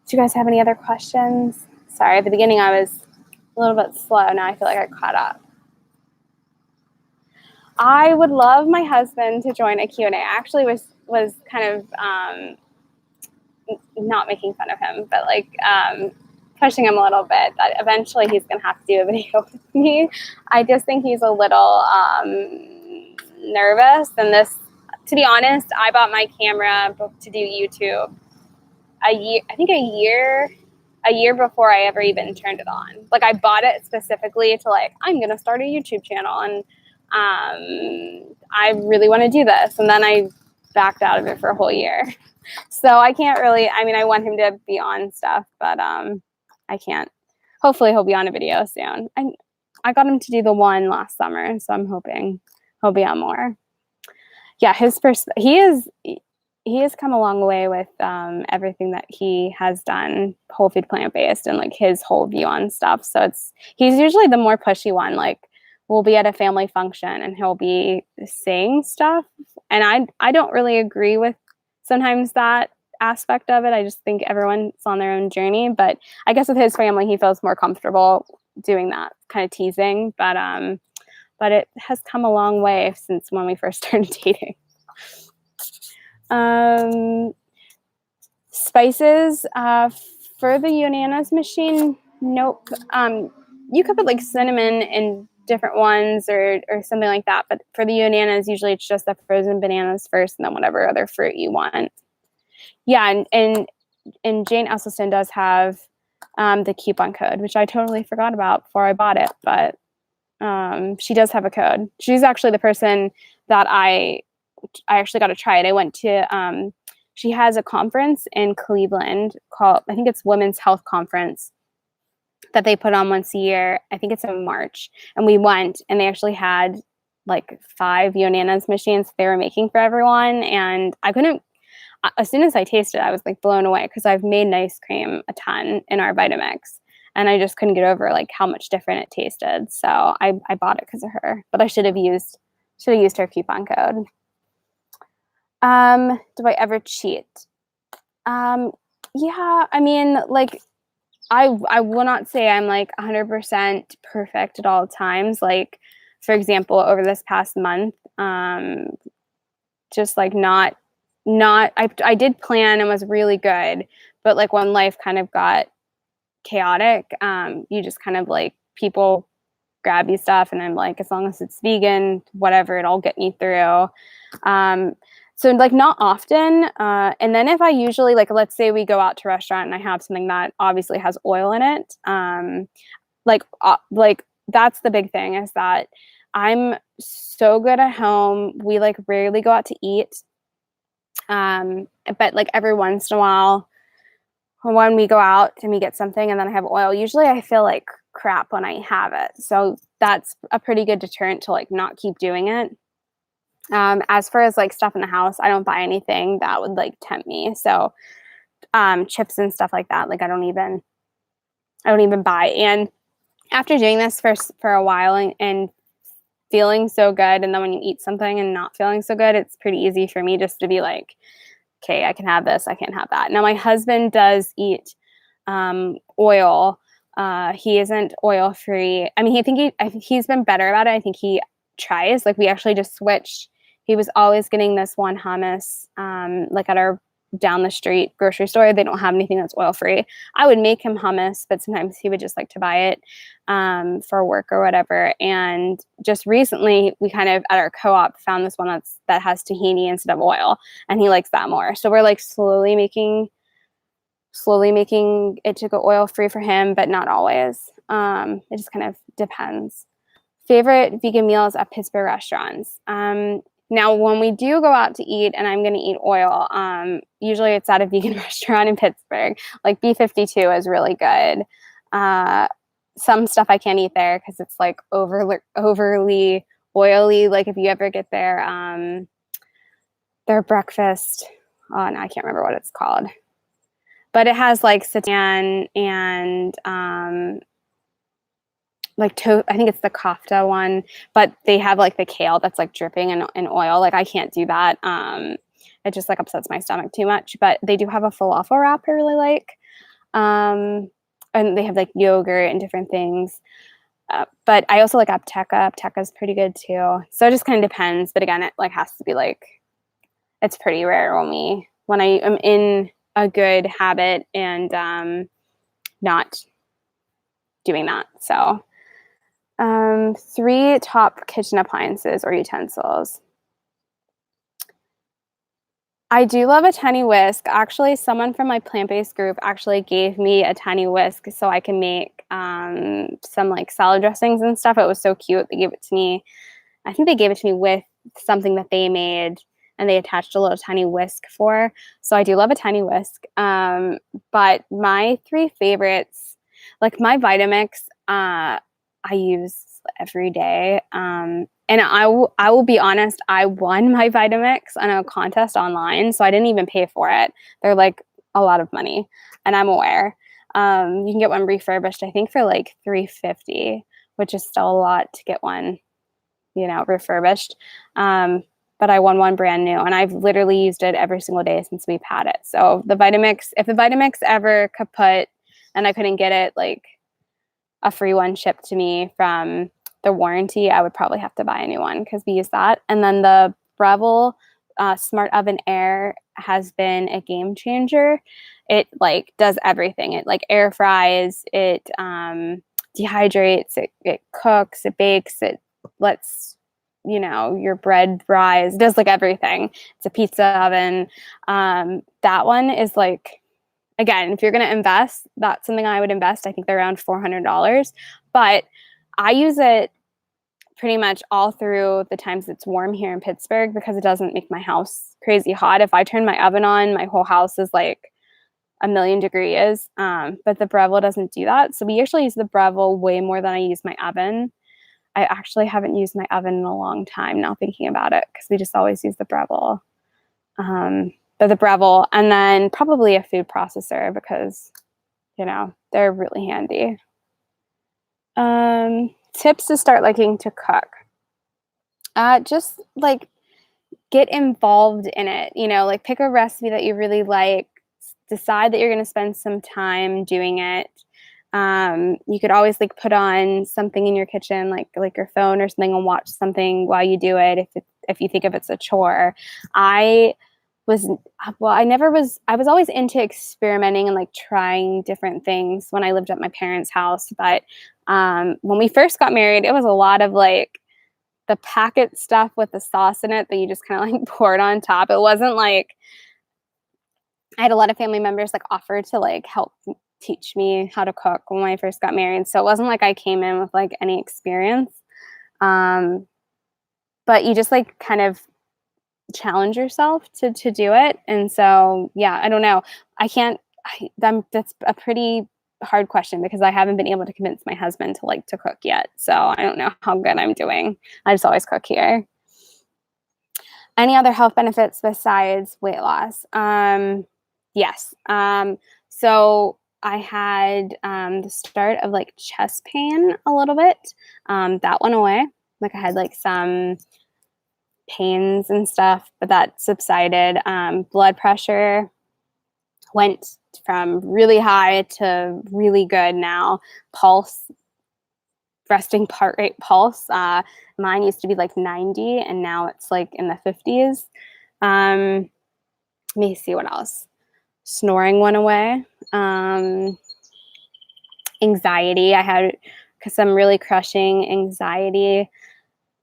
Do you guys have any other questions? Sorry, at the beginning I was a little bit slow. Now I feel like I caught up. I would love my husband to join a Q&A. I actually was kind of not making fun of him, but like pushing him a little bit that eventually he's going to have to do a video with me. I just think he's a little nervous. And this, to be honest, I bought my camera to do YouTube a year before I ever even turned it on. Like I bought it specifically to like, I'm going to start a YouTube channel and I really want to do this. And then I backed out of it for a whole year. So I can't really, I mean, I want him to be on stuff, but I can't. Hopefully he'll be on a video soon. I got him to do the one last summer, so I'm hoping he'll be on more. Yeah, he has come a long way with everything that he has done, whole food, plant-based, and like his whole view on stuff. So he's usually the more pushy one. Like we'll be at a family function and he'll be saying stuff. And I don't really agree with sometimes that aspect of it. I just think everyone's on their own journey. But I guess with his family, he feels more comfortable doing that kind of teasing. But it has come a long way since when we first started dating. Spices for the Yonanas machine, nope. You could put like cinnamon in different ones or something like that, but for the Yonanas, usually it's just the frozen bananas first and then whatever other fruit you want. Yeah, and Jane Esselstyn does have the coupon code, which I totally forgot about before I bought it, but she does have a code. She's actually the person that I actually got to try it. I went to she has a conference in Cleveland called, I think it's Women's Health Conference, that they put on once a year. I think it's in March. And we went and they actually had like 5 Yonanas machines they were making for everyone. And I couldn't, as soon as I tasted it, I was like blown away because I've made ice cream a ton in our Vitamix. And I just couldn't get over like how much different it tasted. So I bought it because of her. But I should have used her coupon code. Do I ever cheat? Yeah, I mean, like, I will not say I'm like 100% perfect at all times. Like, for example, over this past month, just like I did plan and was really good, but like when life kind of got chaotic, you just kind of like, people grab you stuff and I'm like, as long as it's vegan, whatever, it'll get me through. So like not often. And then if I usually, like, let's say we go out to a restaurant and I have something that obviously has oil in it. Like that's the big thing, is that I'm so good at home. We like rarely go out to eat. But like every once in a while when we go out and we get something and then I have oil, usually I feel like crap when I have it. So that's a pretty good deterrent to like not keep doing it. As far as like stuff in the house, I don't buy anything that would like tempt me. So chips and stuff like that, like I don't even buy. And after doing this for a while and feeling so good, and then when you eat something and not feeling so good, it's pretty easy for me just to be like, okay, I can have this, I can't have that. Now my husband does eat oil. He isn't oil free. I mean, he's been better about it. I think he tries. Like we actually just switched. He was always getting this one hummus, like at our down the street grocery store. They don't have anything that's oil free. I would make him hummus, but sometimes he would just like to buy it for work or whatever. And just recently, we kind of at our co-op found this one that has tahini instead of oil, and he likes that more. So we're like slowly making it to go oil free for him, but not always. It just kind of depends. Favorite vegan meals at Pittsburgh restaurants. Now, when we do go out to eat and I'm going to eat oil, usually it's at a vegan restaurant in Pittsburgh. Like B52 is really good. Some stuff I can't eat there because it's like overly oily. Like if you ever get their breakfast, oh no, I can't remember what it's called. But it has like seitan and I think it's the kofta one, but they have like the kale that's like dripping in oil. Like I can't do that. It just like upsets my stomach too much. But they do have a falafel wrap I really like. And they have like yogurt and different things. But I also like Apteka. Apteka is pretty good too. So it just kind of depends. But again, it like has to be like, it's pretty rare when I am in a good habit and not doing that. So 3 top kitchen appliances or utensils. I do love a tiny whisk. Actually, someone from my plant-based group actually gave me a tiny whisk so I can make some like salad dressings and stuff. It was so cute. They gave it to me. I think they gave it to me with something that they made and they attached a little tiny whisk for. So I do love a tiny whisk. But my 3 favorites, like my Vitamix, I use every day. And I will be honest, I won my Vitamix on a contest online, so I didn't even pay for it. They're like a lot of money, and I'm aware. You can get one refurbished, I think, for like $350, which is still a lot to get one, refurbished. But I won one brand new, and I've literally used it every single day since we've had it. So if the Vitamix ever kaput and I couldn't get it, like a free one shipped to me from the warranty, I would probably have to buy a new one because we use that. And then the Breville Smart Oven Air has been a game changer. It like does everything. It like air fries, it dehydrates, it cooks, it bakes, it lets your bread rise, it does like everything. It's a pizza oven. That one is like, again, if you're going to invest, that's something I would invest. I think they're around $400, but I use it pretty much all through the times it's warm here in Pittsburgh because it doesn't make my house crazy hot. If I turn my oven on, my whole house is like a million degrees. But the Breville doesn't do that. So we actually use the Breville way more than I use my oven. I actually haven't used my oven in a long time now thinking about it because we just always use the Breville. But the Breville, and then probably a food processor because, they're really handy. Tips to start liking to cook. Just like get involved in it, like pick a recipe that you really like, decide that you're going to spend some time doing it. You could always like put on something in your kitchen, like your phone or something, and watch something while you do it. If you think of it's a chore. I was always into experimenting and like trying different things when I lived at my parents' house. But when we first got married, it was a lot of like the packet stuff with the sauce in it that you just kind of like poured on top. It wasn't like I had a lot of family members like offer to like help teach me how to cook when I first got married. So it wasn't like I came in with like any experience. But you just like kind of challenge yourself to do it. And so, yeah, I don't know. That's a pretty hard question because I haven't been able to convince my husband to like to cook yet. So I don't know how good I'm doing. I just always cook here. Any other health benefits besides weight loss? Yes. So I had the start of like chest pain a little bit. That went away. Like I had like some pains and stuff, but that subsided. Blood pressure went from really high to really good now. Pulse, resting heart rate pulse. Mine used to be like 90 and now it's like in the 50s. Let me see what else. Snoring went away. Anxiety. I had some really crushing anxiety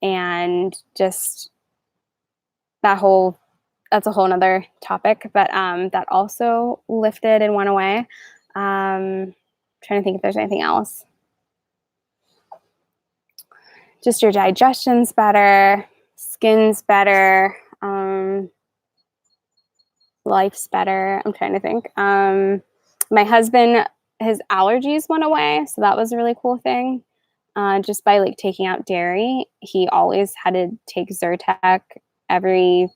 and just that's a whole nother topic, but that also lifted and went away. Trying to think if there's anything else. Just your digestion's better, skin's better, life's better. I'm trying to think. My husband, his allergies went away, so that was a really cool thing. Just by like taking out dairy, he always had to take Zyrtec every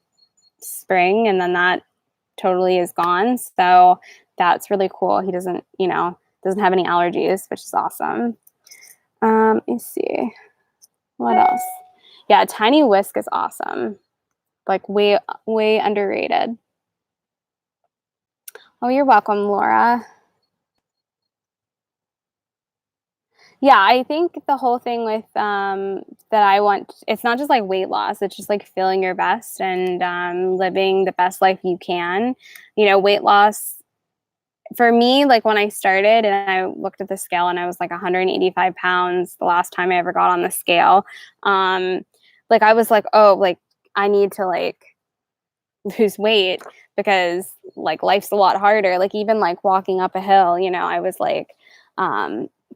spring, and then that totally is gone. So that's really cool. He doesn't have any allergies, which is awesome. Let me see. What else? Yeah, Tiny Whisk is awesome. Like way, way underrated. Oh, you're welcome, Laura. Yeah, I think the whole thing with that I want, it's not just like weight loss, it's just like feeling your best and living the best life you can. Weight loss for me, like when I started and I looked at the scale and I was like 185 pounds the last time I ever got on the scale. Like I was like, oh, like I need to like lose weight because like life's a lot harder. Like even like walking up a hill, I was like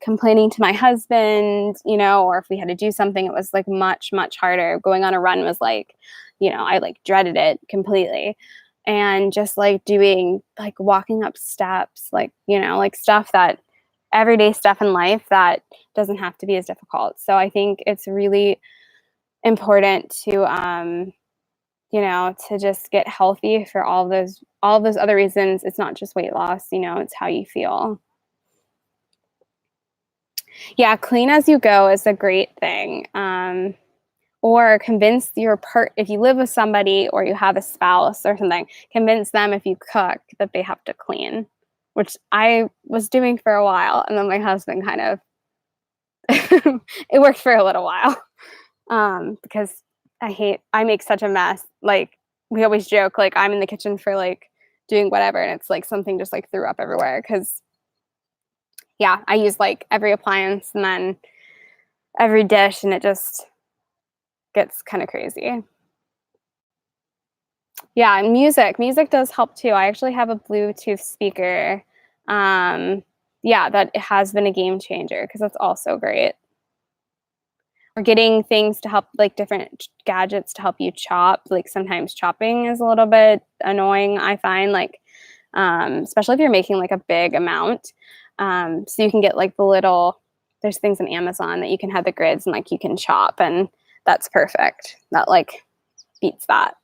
complaining to my husband, or if we had to do something, it was like much, much harder. Going on a run was like, I like dreaded it completely. And just like doing like walking up steps, like, like stuff that everyday stuff in life that doesn't have to be as difficult. So I think it's really important to, to just get healthy for all those other reasons. It's not just weight loss, it's how you feel. Yeah, clean as you go is a great thing. Or convince if you live with somebody or you have a spouse or something, convince them if you cook that they have to clean, which I was doing for a while. And then my husband kind of, it worked for a little while. Because I make such a mess. Like we always joke, like I'm in the kitchen for like doing whatever. And it's like something just like threw up everywhere. Cause yeah, I use like every appliance and then every dish and it just gets kind of crazy. Yeah, and music does help too. I actually have a Bluetooth speaker. Yeah, that has been a game changer because that's also great. Or getting things to help, like different gadgets to help you chop. Like sometimes chopping is a little bit annoying, I find, like especially if you're making like a big amount. So you can get like there's things on Amazon that you can have the grids and like you can chop, and that's perfect. That like beats that.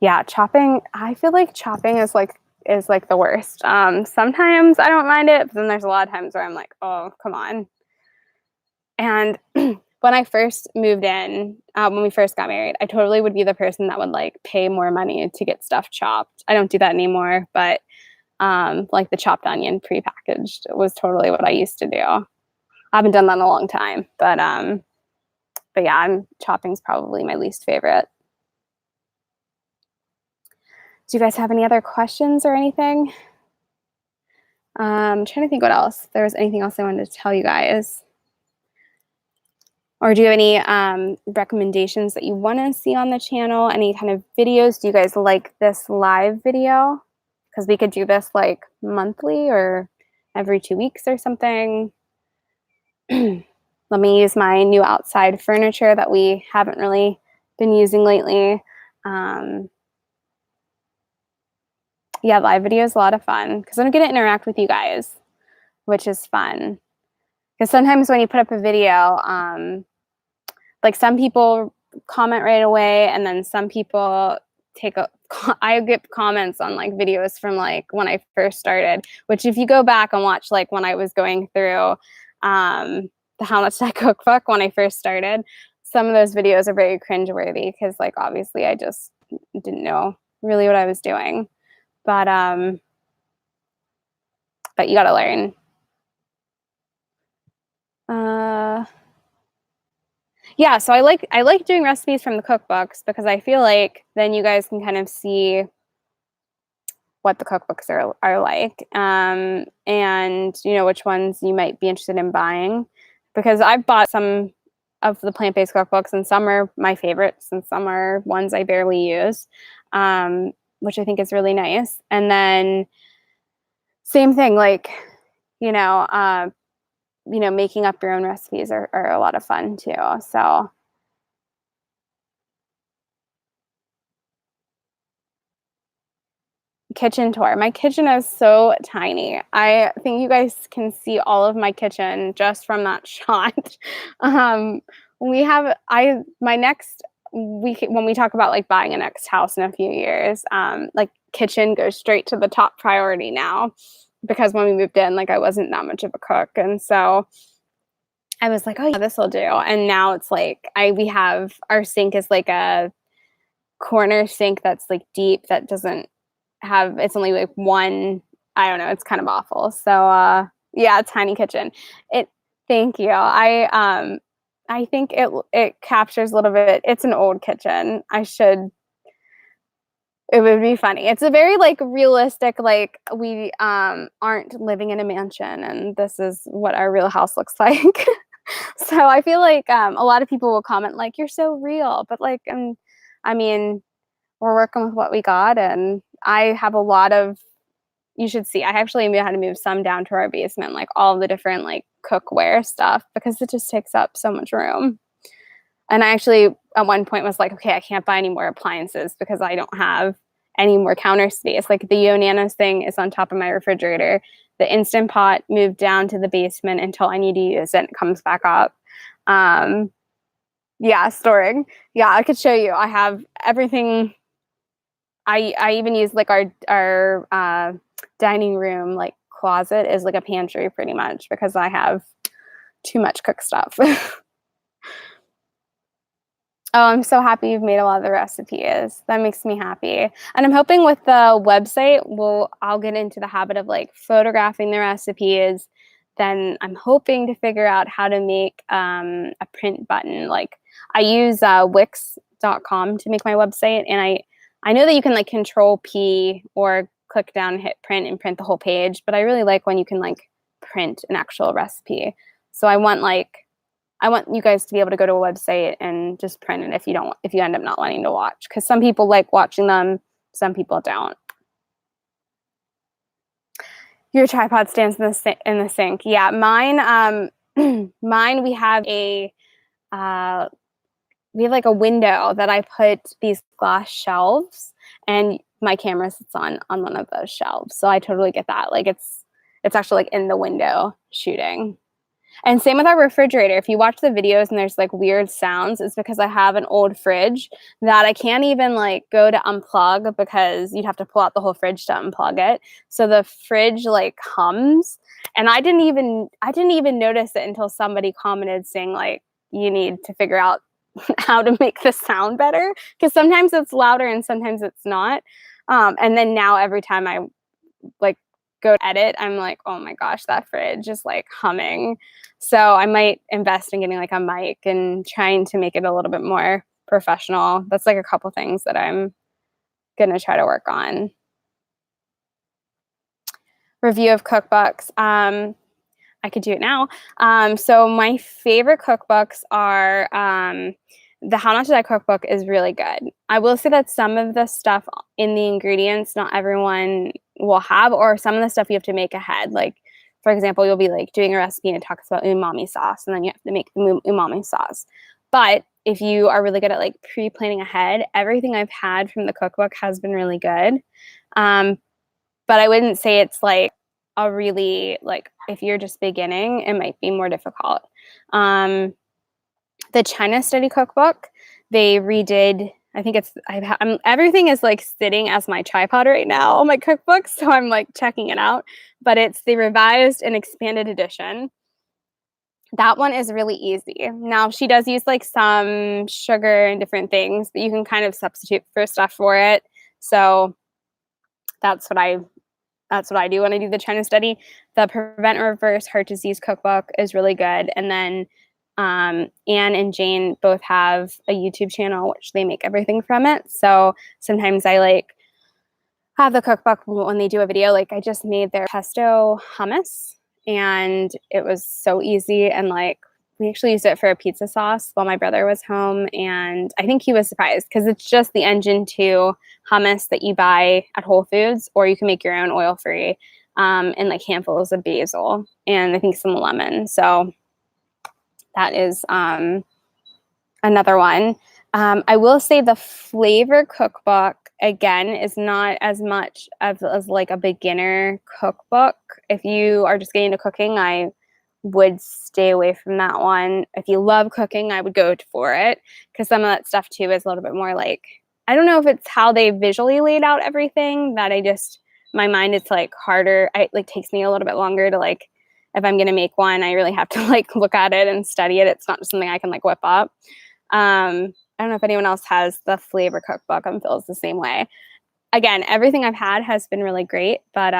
Yeah, chopping, I feel like chopping is like the worst. Sometimes I don't mind it, but then there's a lot of times where I'm like, oh, come on. And when I first moved in, when we first got married, I totally would be the person that would like pay more money to get stuff chopped. I don't do that anymore, but like the chopped onion prepackaged was totally what I used to do. I haven't done that in a long time, but yeah, chopping's probably my least favorite. Do you guys have any other questions or anything? I'm trying to think what else. If there was anything else I wanted to tell you guys. Or do you have any recommendations that you want to see on the channel? Any kind of videos? Do you guys like this live video? Because we could do this like monthly or every 2 weeks or something. Let me use my new outside furniture that we haven't really been using lately. Yeah, live video is a lot of fun because I'm going to interact with you guys, which is fun. Because sometimes when you put up a video, like some people comment right away, and then some people I get comments on like videos from like when I first started, which if you go back and watch like when I was going through the How Much That Cookbook when I first started, some of those videos are very cringeworthy because like obviously I just didn't know really what I was doing. But you gotta learn. Yeah, so I like doing recipes from the cookbooks because I feel like then you guys can kind of see what the cookbooks are like, and you know which ones you might be interested in buying. Because I've bought some of the plant-based cookbooks, and some are my favorites, and some are ones I barely use, which I think is really nice. And then same thing, like you know, making up your own recipes are a lot of fun too. So kitchen tour. My kitchen is so tiny. I think you guys can see all of my kitchen just from that shot. We have my next week when we talk about like buying a next house in a few years, like kitchen goes straight to the top priority now because when we moved in, like I wasn't that much of a cook, and so I was like, oh yeah, this will do. And now it's like we have our sink is like a corner sink that's like deep that doesn't it's only like one, I don't know, it's kind of awful. So yeah, tiny kitchen. Thank you. I think it captures a little bit. It's an old kitchen. It would be funny. It's a very like realistic, like we aren't living in a mansion and this is what our real house looks like. So I feel like a lot of people will comment like you're so real, but like I mean, we're working with what we got, and I have a lot of, you should see, I actually had to move some down to our basement, like all the different like cookware stuff, because it just takes up so much room. And I actually at one point was like, okay, I can't buy any more appliances because I don't have any more counter space. Like the Yo Nanos thing is on top of my refrigerator. The Instant Pot moved down to the basement until I need to use it and it comes back up. Yeah, storing. Yeah, I could show you. I have everything. I even use like our dining room like closet is like a pantry pretty much because I have too much cook stuff. Oh, I'm so happy you've made a lot of the recipes. That makes me happy. And I'm hoping with the website, I'll get into the habit of like photographing the recipes. Then I'm hoping to figure out how to make a print button. Like I use Wix.com to make my website, and I know that you can like Control P or click down, hit print, and print the whole page. But I really like when you can like print an actual recipe. So I want you guys to be able to go to a website and just print it if you end up not wanting to watch, because some people like watching them, some people don't. Your tripod stands in the sink. Yeah, mine. Mine. We have like a window that I put these glass shelves, and my camera sits on one of those shelves. So I totally get that. Like it's actually like in the window shooting. And same with our refrigerator. If you watch the videos and there's like weird sounds, it's because I have an old fridge that I can't even like go to unplug because you'd have to pull out the whole fridge to unplug it. So the fridge like hums, and I didn't even notice it until somebody commented saying like, you need to figure out how to make the sound better, because sometimes it's louder and sometimes it's not. And then now every time I like go to edit, I'm like, oh my gosh, that fridge is like humming. So I might invest in getting like a mic and trying to make it a little bit more professional. That's like a couple things that I'm gonna try to work on. Review of cookbooks. I could do it now. So my favorite cookbooks are the How Not to Die cookbook is really good. I will say that some of the stuff in the ingredients, not everyone will have, or some of the stuff you have to make ahead. Like, for example, you'll be like doing a recipe and it talks about umami sauce, and then you have to make the umami sauce. But if you are really good at like pre-planning ahead, everything I've had from the cookbook has been really good. But I wouldn't say it's like a really, like, if you're just beginning, it might be more difficult. The China Study Cookbook, they redid. I think everything is like sitting as my tripod right now on my cookbook, so I'm like checking it out. But it's the revised and expanded edition. That one is really easy. Now she does use like some sugar and different things, but you can kind of substitute for stuff for it. So that's what I do when I do the China Study. The Prevent and Reverse Heart Disease Cookbook is really good. And then Anne and Jane both have a YouTube channel, which they make everything from it. So sometimes I like have the cookbook when they do a video. Like I just made their pesto hummus, and it was so easy. And like we actually used it for a pizza sauce while my brother was home, and I think he was surprised because it's just the Engine 2 hummus that you buy at Whole Foods, or you can make your own oil-free, and like handfuls of basil and I think some lemon. So that is another one. I will say the Flavor Cookbook, again, is not as much as like a beginner cookbook. If you are just getting into cooking, I would stay away from that one. If you love cooking, I would go for it, because some of that stuff too is a little bit more like, I don't know if it's how they visually laid out everything that my mind, it's like harder. It like takes me a little bit longer to like, if I'm going to make one, I really have to like look at it and study it. It's not just something I can like whip up. I don't know if anyone else has the Flavor Cookbook. I'm feels the same way. Again, everything I've had has been really great, but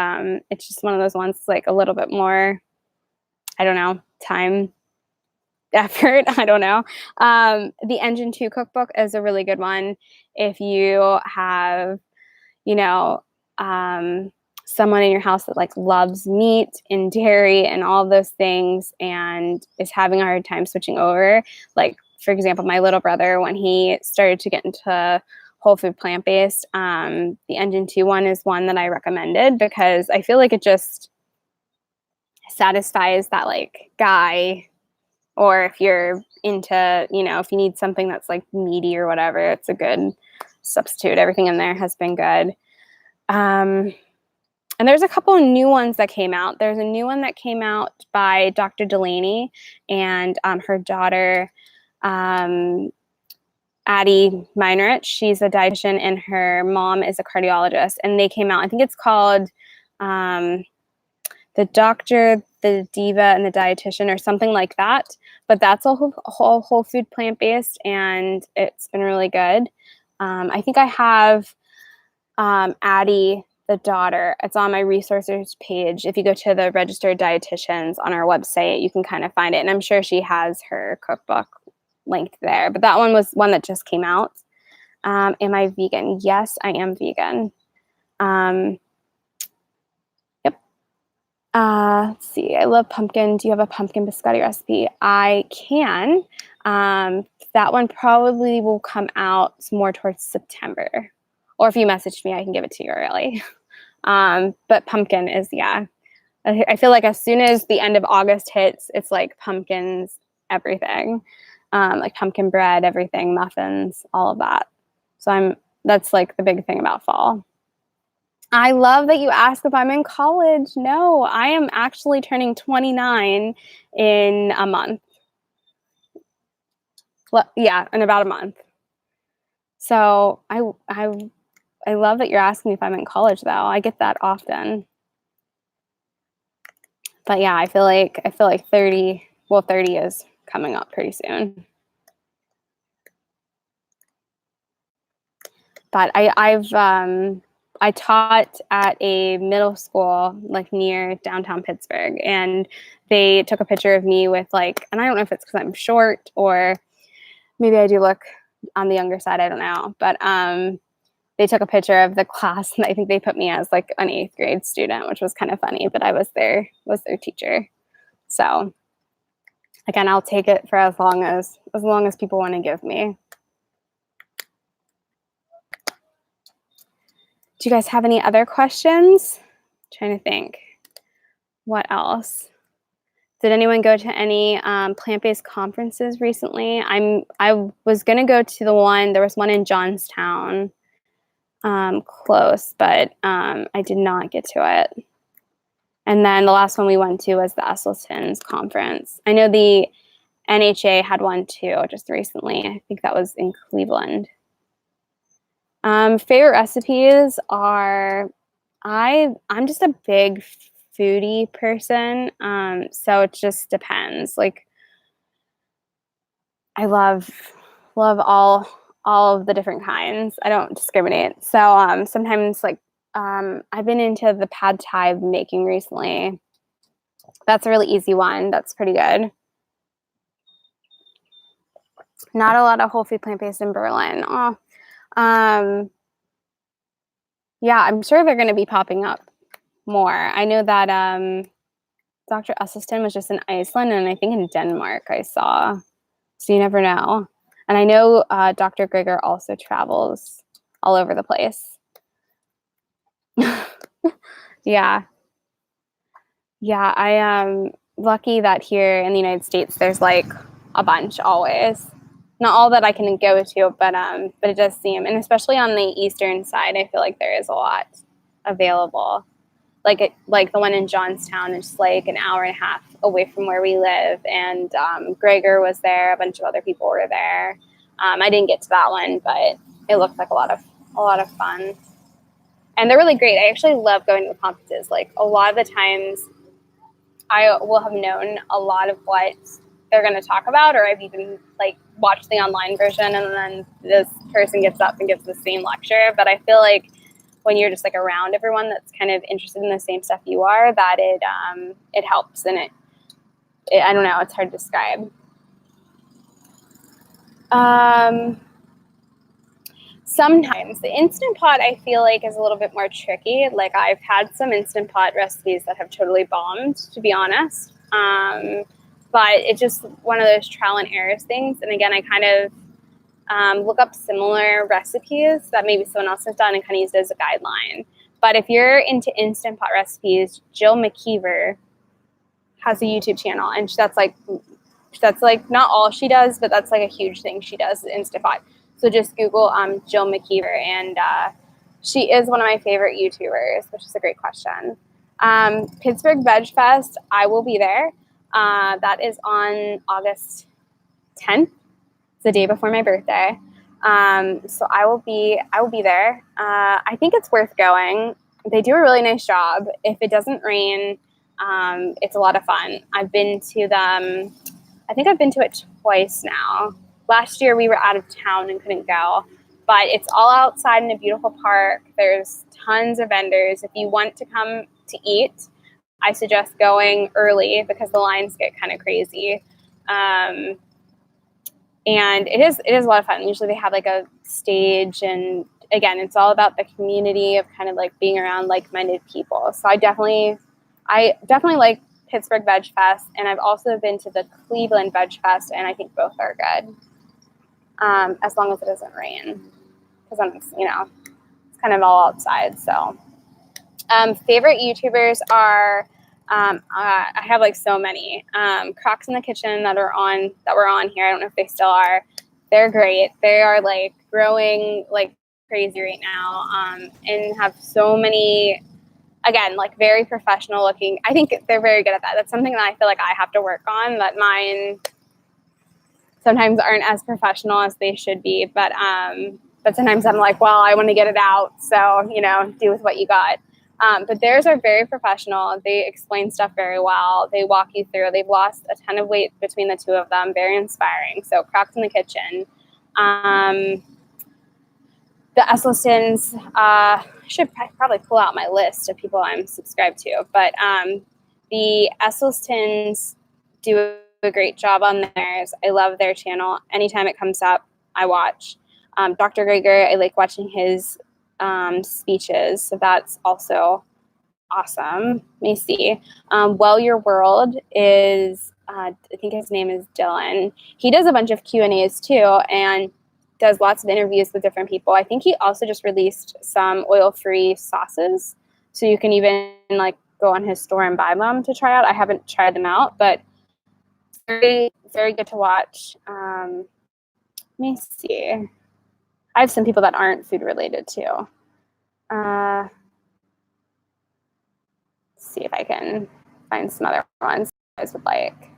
it's just one of those ones like a little bit more, I don't know, time, effort. I don't know. The Engine 2 Cookbook is a really good one if you have, someone in your house that like loves meat and dairy and all of those things and is having a hard time switching over. Like, for example, my little brother, when he started to get into whole food plant-based, the Engine 2 one is one that I recommended because I feel like it just satisfies that like guy, or if you're into, if you need something that's like meaty or whatever, it's a good substitute. Everything in there has been good. And there's a couple of new ones that came out. There's a new one that came out by Dr. Delaney and her daughter, Addie Meinerich. She's a dietitian and her mom is a cardiologist. And they came out, I think it's called the the doctor, the diva, and the dietitian, or something like that. But that's all whole food plant-based, and it's been really good. I think I have Addie, the daughter. It's on my resources page. If you go to the registered dietitians on our website, you can kind of find it. And I'm sure she has her cookbook linked there. But that one was one that just came out. Am I vegan? Yes, I am vegan. Yep. Let's see. I love pumpkin. Do you have a pumpkin biscotti recipe? I can. That one probably will come out more towards September. Or if you message me, I can give it to you early. But pumpkin is, yeah. I feel like as soon as the end of August hits, it's like pumpkins, everything. Like pumpkin bread, everything, muffins, all of that. So that's like the big thing about fall. I love that you asked if I'm in college. No, I am actually turning 29 in a month. Well, yeah, in about a month. So I love that you're asking me if I'm in college, though. I get that often. But yeah, I feel like 30 is coming up pretty soon. But I taught at a middle school like near downtown Pittsburgh, and they took a picture of me with like, and I don't know if it's because I'm short or maybe I do look on the younger side, I don't know. But they took a picture of the class, and I think they put me as like an 8th grade student, which was kind of funny, but I was their teacher. So again, I'll take it for as long as people want to give me. Do you guys have any other questions? I'm trying to think. What else? Did anyone go to any plant-based conferences recently? I was gonna go to the one. There was one in Johnstown, close, but I did not get to it. And then the last one we went to was the Esselstyn's conference. I know the NHA had one too, just recently. I think that was in Cleveland. Favorite recipes are, I'm just a big foodie person, so it just depends. Like, I love all of the different kinds. I don't discriminate. So sometimes like I've been into the pad thai making recently. That's a really easy one. That's pretty good. Not a lot of whole food plant-based in Berlin. Oh, yeah, I'm sure they're going to be popping up more. I know that Dr. Esselstyn was just in Iceland, and I think in Denmark I saw. So you never know. And I know Dr. Grigger also travels all over the place. Yeah. Yeah, I am lucky that here in the United States there's like a bunch always. Not all that I can go to, but it does seem, and especially on the eastern side, I feel like there is a lot available. Like the one in Johnstown is like an hour and a half away from where we live, and Gregor was there. A bunch of other people were there. I didn't get to that one, but it looked like a lot of fun, and they're really great. I actually love going to the conferences. Like a lot of the times, I will have known a lot of what they're going to talk about, or I've even like watched the online version, and then this person gets up and gives the same lecture. But I feel like when you're just like around everyone that's kind of interested in the same stuff you are, that it helps, and it I don't know, it's hard to describe. Sometimes the Instant Pot I feel like is a little bit more tricky. Like I've had some Instant Pot recipes that have totally bombed, to be honest. But it's just one of those trial and errors things. And again, I kind of look up similar recipes that maybe someone else has done and kind of use it as a guideline. But if you're into Instant Pot recipes, Jill McKeever has a YouTube channel, and that's like not all she does, but that's like a huge thing she does, Instant Pot. So just Google Jill McKeever, and she is one of my favorite YouTubers, which is a great question. Pittsburgh Veg Fest, I will be there. That is on August 10th. It's the day before my birthday. So I will be there. I think it's worth going. They do a really nice job. If it doesn't rain, It's a lot of fun. I've been to them. I think I've been to it twice now. Last year we were out of town and couldn't go, but it's all outside in a beautiful park. There's tons of vendors. If you want to come to eat, I suggest going early because the lines get kind of crazy. And it is a lot of fun. Usually they have like a stage, and again, it's all about the community of kind of like being around like-minded people. So I definitely like Pittsburgh Veg Fest, and I've also been to the Cleveland Veg Fest, and I think both are good, as long as it doesn't rain, because I'm, it's kind of all outside. So favorite YouTubers are, I have like so many. Crocs in the Kitchen that were on here. I don't know if they still are. They're great. They are like growing like crazy right now, and have so many, again, like very professional looking. I think they're very good at that. That's something that I feel like I have to work on, that mine sometimes aren't as professional as they should be. But sometimes I'm like, well, I want to get it out. So, do with what you got. But theirs are very professional. They explain stuff very well. They walk you through. They've lost a ton of weight between the two of them. Very inspiring. So Crocs in the Kitchen. The Esselstyns, should probably pull out my list of people I'm subscribed to, but the Esselstyns do a great job on theirs. I love their channel. Anytime it comes up, I watch. Dr. Greger, I like watching his speeches, so that's also awesome. Let me see. Well Your World is, I think his name is Dylan. He does a bunch of Q&As too, and does lots of interviews with different people. I think he also just released some oil-free sauces, so you can even like go on his store and buy them to try out. I haven't tried them out, but very, very good to watch. Let me see. I have some people that aren't food related too. Let's see if I can find some other ones you guys would like.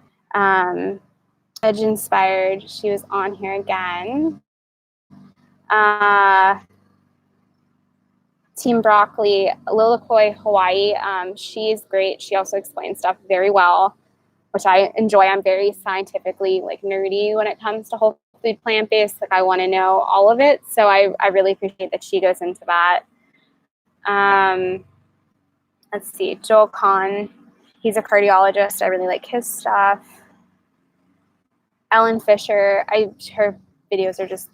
Veg Inspired, she was on here again. Team Broccoli, Lilikoi Hawaii, she's great. She also explains stuff very well, which I enjoy. I'm very scientifically like nerdy when it comes to whole food plant-based. Like I want to know all of it. So I really appreciate that she goes into that. Let's see, Joel Kahn, he's a cardiologist. I really like his stuff. Ellen Fisher, her videos are just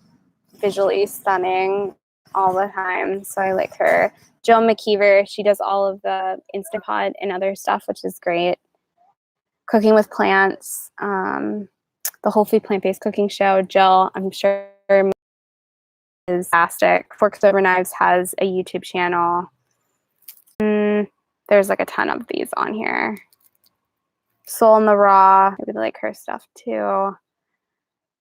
visually stunning all the time, so I like her. Jill McKeever, she does all of the Instant Pot and other stuff, which is great. Cooking with Plants, the Whole Food Plant-Based Cooking Show. Jill, I'm sure, is fantastic. Forks Over Knives has a YouTube channel. There's like a ton of these on here. Soul in the Raw, I really like her stuff too.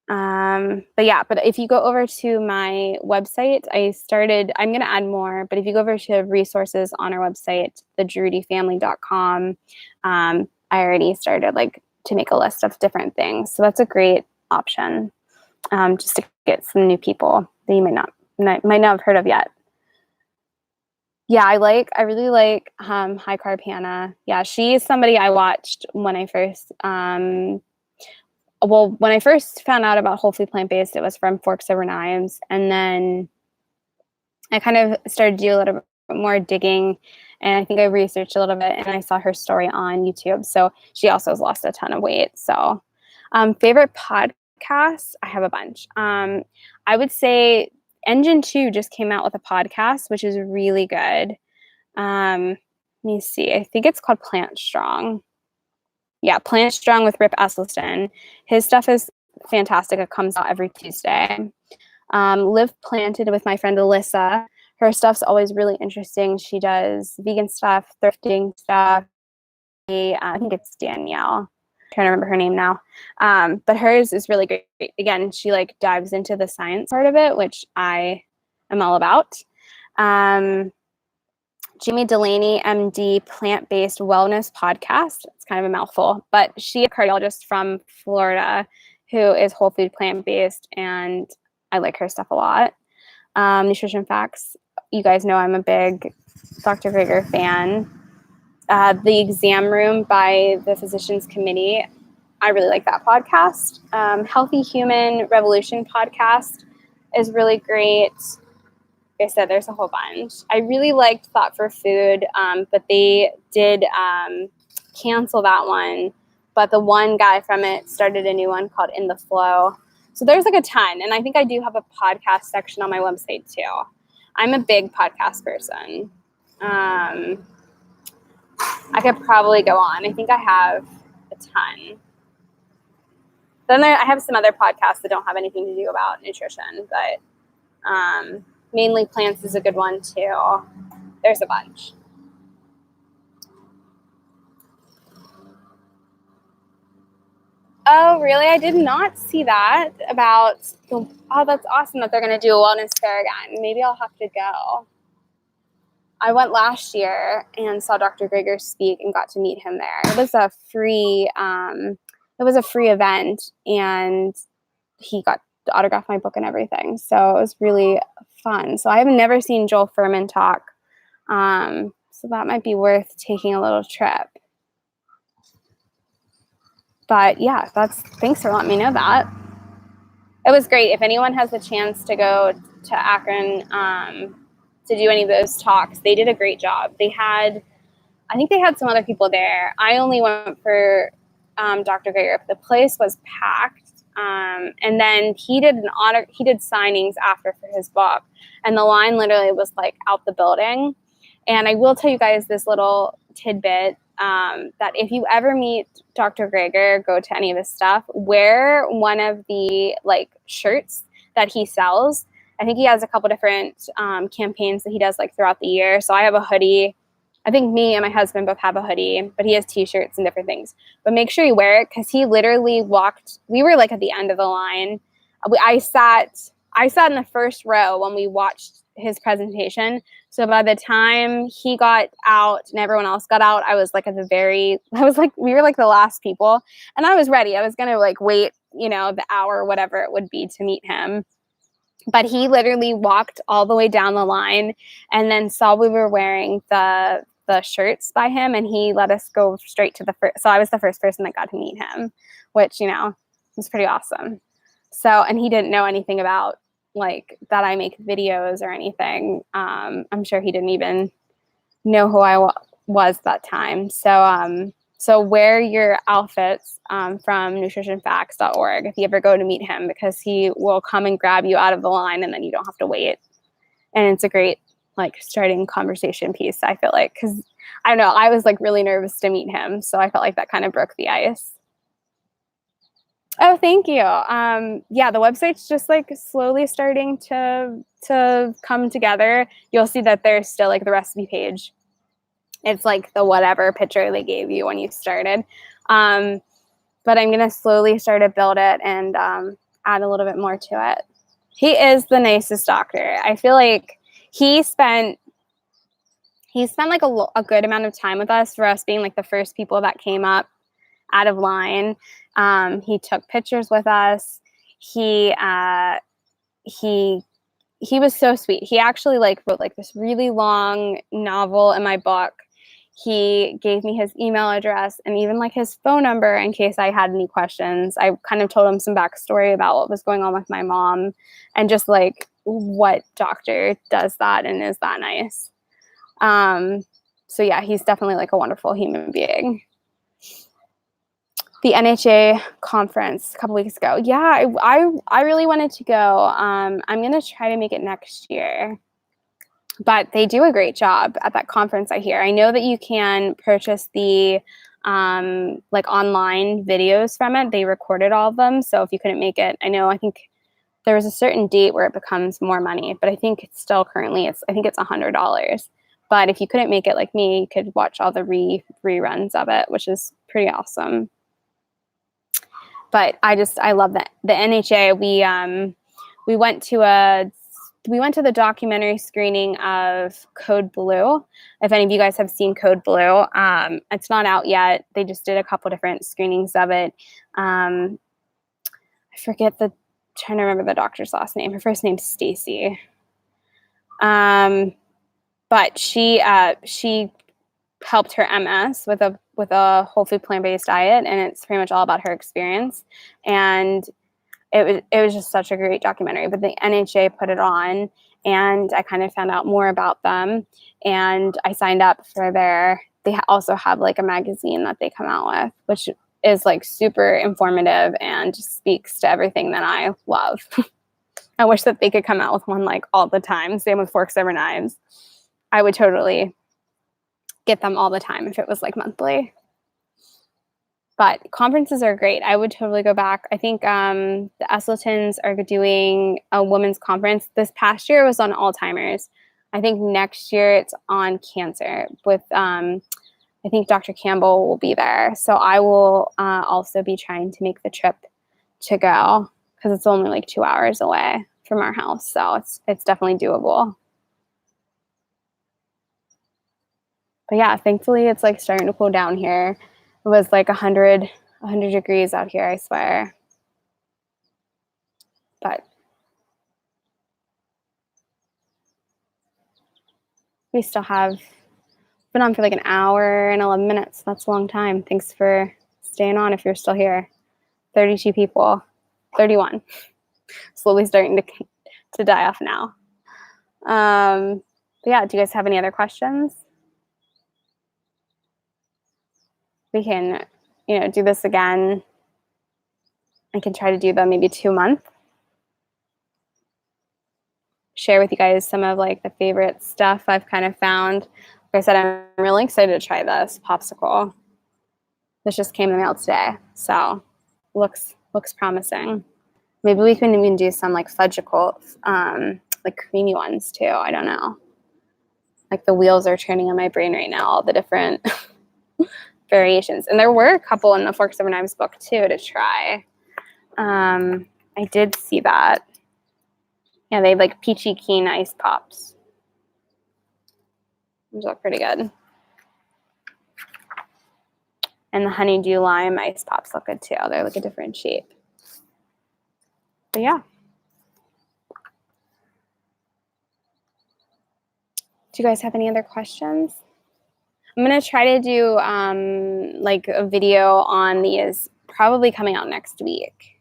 But if you go over to my website, I'm going to add more, but if you go over to resources on our website, thedrudyfamily.com, I already started to make a list of different things. So that's a great option, just to get some new people that you might not have heard of yet. Yeah, I really like High Carb Hannah. Yeah, she's somebody I watched when I first when I first found out about Whole Food Plant-Based, it was from Forks Over Knives. And then I kind of started to do a little bit more digging, and I think I researched a little bit, and I saw her story on YouTube. So she also has lost a ton of weight. So favorite podcasts, I have a bunch. I would say Engine 2 just came out with a podcast, which is really good. Let me see. I think it's called Plant Strong. Yeah, Plant Strong with Rip Esselstyn. His stuff is fantastic. It comes out every Tuesday. Live Planted with my friend Alyssa. Her stuff's always really interesting. She does vegan stuff, thrifting stuff. I think it's Danielle. I'm trying to remember her name now. But hers is really great. Again, she dives into the science part of it, which I am all about. Jamie Delaney, MD, Plant-Based Wellness Podcast. It's kind of a mouthful, but she's a cardiologist from Florida who is whole food plant-based, and I like her stuff a lot. Nutrition Facts. You guys know I'm a big Dr. Greger fan. The Exam Room by the Physicians Committee. I really like that podcast. Healthy Human Revolution podcast is really great. Like I said, there's a whole bunch. I really liked Thought for Food, but they did cancel that one. But the one guy from it started a new one called In the Flow. So there's like a ton. And I think I do have a podcast section on my website too. I'm a big podcast person. I could probably go on. I think I have a ton. Then I have some other podcasts that don't have anything to do about nutrition, but Mainly Plants is a good one too. There's a bunch. Oh, really? I did not see that about the, oh, that's awesome that they're going to do a wellness fair again. Maybe I'll have to go. I went last year and saw Dr. Greger speak and got to meet him there. It was a free event, and he got to autograph my book and everything. So it was really fun. So I have never seen Joel Fuhrman talk. So that might be worth taking a little trip. But yeah, thanks for letting me know that. It was great. If anyone has the chance to go to Akron to do any of those talks, they did a great job. I think they had some other people there. I only went for Dr. Greger. The place was packed. And then he did signings after for his book, and the line literally was like out the building. And I will tell you guys this little tidbit, that if you ever meet Dr. Greger, go to any of his stuff, wear one of the like shirts that he sells. I think he has a couple different campaigns that he does like throughout the year. So I have a hoodie. I think me and my husband both have a hoodie, but he has t-shirts and different things. But make sure you wear it, because he literally we were like at the end of the line. I sat in the first row when we watched his presentation. So by the time he got out and everyone else got out, we were like the last people, and I was ready. I was going to like wait, the hour or whatever it would be to meet him. But he literally walked all the way down the line and then saw we were wearing the shirts by him, and he let us go straight to the first. So I was the first person that got to meet him, which, was pretty awesome. So, and he didn't know anything about like that I make videos or anything. I'm sure he didn't even know who I was that time. So wear your outfits from nutritionfacts.org if you ever go to meet him, because he will come and grab you out of the line, and then you don't have to wait. And it's a great like starting conversation piece, I feel like, because I don't know, I was like really nervous to meet him. So I felt like that kind of broke the ice. Oh, thank you. Yeah, the website's just like slowly starting to come together. You'll see that there's still like the recipe page. It's like the whatever picture they gave you when you started. But I'm going to slowly start to build it and add a little bit more to it. He is the nicest doctor. I feel like he spent like a good amount of time with us, for us being like the first people that came up out of line. He took pictures with us. He was so sweet. He actually like wrote like this really long novel in my book. He gave me his email address and even like his phone number in case I had any questions. I kind of told him some backstory about what was going on with my mom and just like what doctor does that and is that nice. So yeah, he's definitely like a wonderful human being. The NHA conference a couple weeks ago. Yeah, I really wanted to go. I'm going to try to make it next year. But they do a great job at that conference, I hear. I know that you can purchase the like online videos from it. They recorded all of them. So if you couldn't make it, I think there was a certain date where it becomes more money, but I think it's still currently, I think it's $100. But if you couldn't make it like me, you could watch all the reruns of it, which is pretty awesome. But I love that the NHA. We went to the documentary screening of Code Blue. If any of you guys have seen Code Blue, it's not out yet. They just did a couple different screenings of it. I forget trying to remember the doctor's last name. Her first name's Stacy. But she helped her MS with a whole food plant-based diet, and it's pretty much all about her experience. And it was just such a great documentary. But the NHA put it on, and I kind of found out more about them, and I signed up for they also have like a magazine that they come out with, which is like super informative and just speaks to everything that I love. I wish that they could come out with one like all the time. Same with Forks Over Knives. I would totally get them all the time if it was like monthly. But conferences are great. I would totally go back. I think the Esseltons are doing a women's conference. This past year was on Alzheimer's. I think next year it's on cancer with I think Dr. Campbell will be there. So I will also be trying to make the trip to go, because it's only like 2 hours away from our house. So it's definitely doable. But yeah, thankfully it's like starting to cool down here. It was like 100 degrees out here, I swear. But we still have been on for like an hour and 11 minutes. That's a long time. Thanks for staying on if you're still here. 32 people, 31. Slowly starting to die off now. But yeah, do you guys have any other questions? We can, do this again. I can try to do them maybe 2 months. Share with you guys some of like the favorite stuff I've kind of found. Like I said, I'm really excited to try this popsicle. This just came in the mail today, so looks promising. Maybe we can even do some like fudgicle, like creamy ones too. I don't know. Like the wheels are turning in my brain right now, all the different variations. And there were a couple in the Forks Over Knives book too to try. I did see that. Yeah, they have like peachy keen ice pops. Those look pretty good. And the honeydew lime ice pops look good too. They're like a different shape. But yeah. Do you guys have any other questions? I'm going to try to do like a video on these probably coming out next week.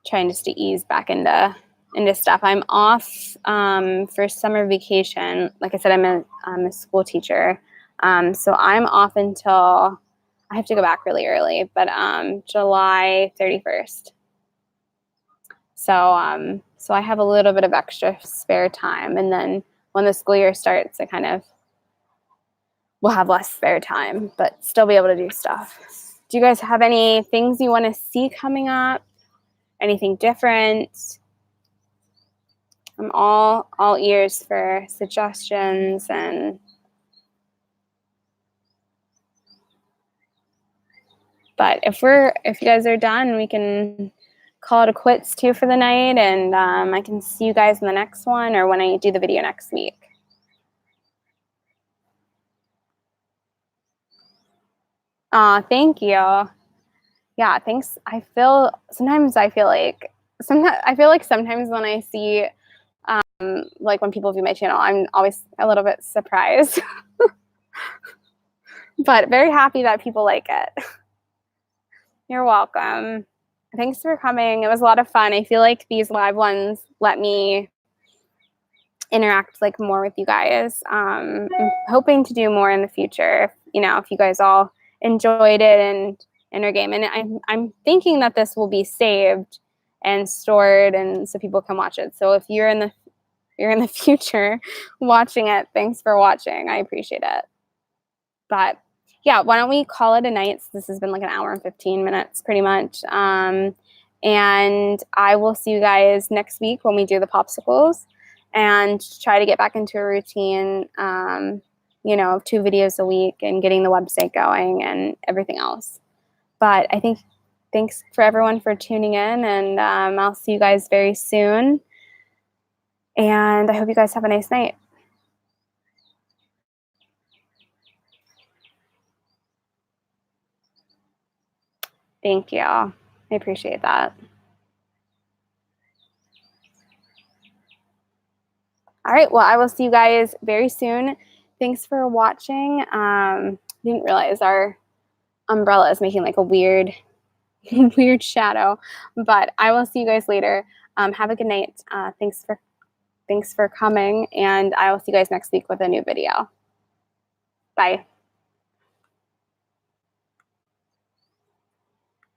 Trying just to ease back into stuff. I'm off for summer vacation. Like I said, I'm a school teacher. So I'm off until I have to go back really early, but July 31st. So I have a little bit of extra spare time, and then when the school year starts, I kind of will have less spare time, but still be able to do stuff. Do you guys have any things you want to see coming up? Anything different? I'm all ears for suggestions. But if you guys are done, we can call it a quits too for the night, and I can see you guys in the next one or when I do the video next week. Thank you. Yeah, thanks. Sometimes when I see like when people view my channel, I'm always a little bit surprised. But very happy that people like it. You're welcome. Thanks for coming. It was a lot of fun. I feel like these live ones let me interact like more with you guys. I'm hoping to do more in the future. If you guys all enjoyed it and are game. And I'm thinking that this will be saved and stored, and so people can watch it. So if you're in the future watching it, thanks for watching. I appreciate it. But yeah, why don't we call it a night? So this has been like an hour and 15 minutes pretty much. And I will see you guys next week when we do the popsicles and try to get back into a routine, of 2 videos a week and getting the website going and everything else. But I think thanks for everyone for tuning in, and I'll see you guys very soon. And I hope you guys have a nice night. Thank you. I appreciate that. All right. Well, I will see you guys very soon. Thanks for watching. Didn't realize our umbrella is making like a weird weird shadow, but I will see you guys later. Have a good night. Thanks for coming, and I will see you guys next week with a new video. Bye.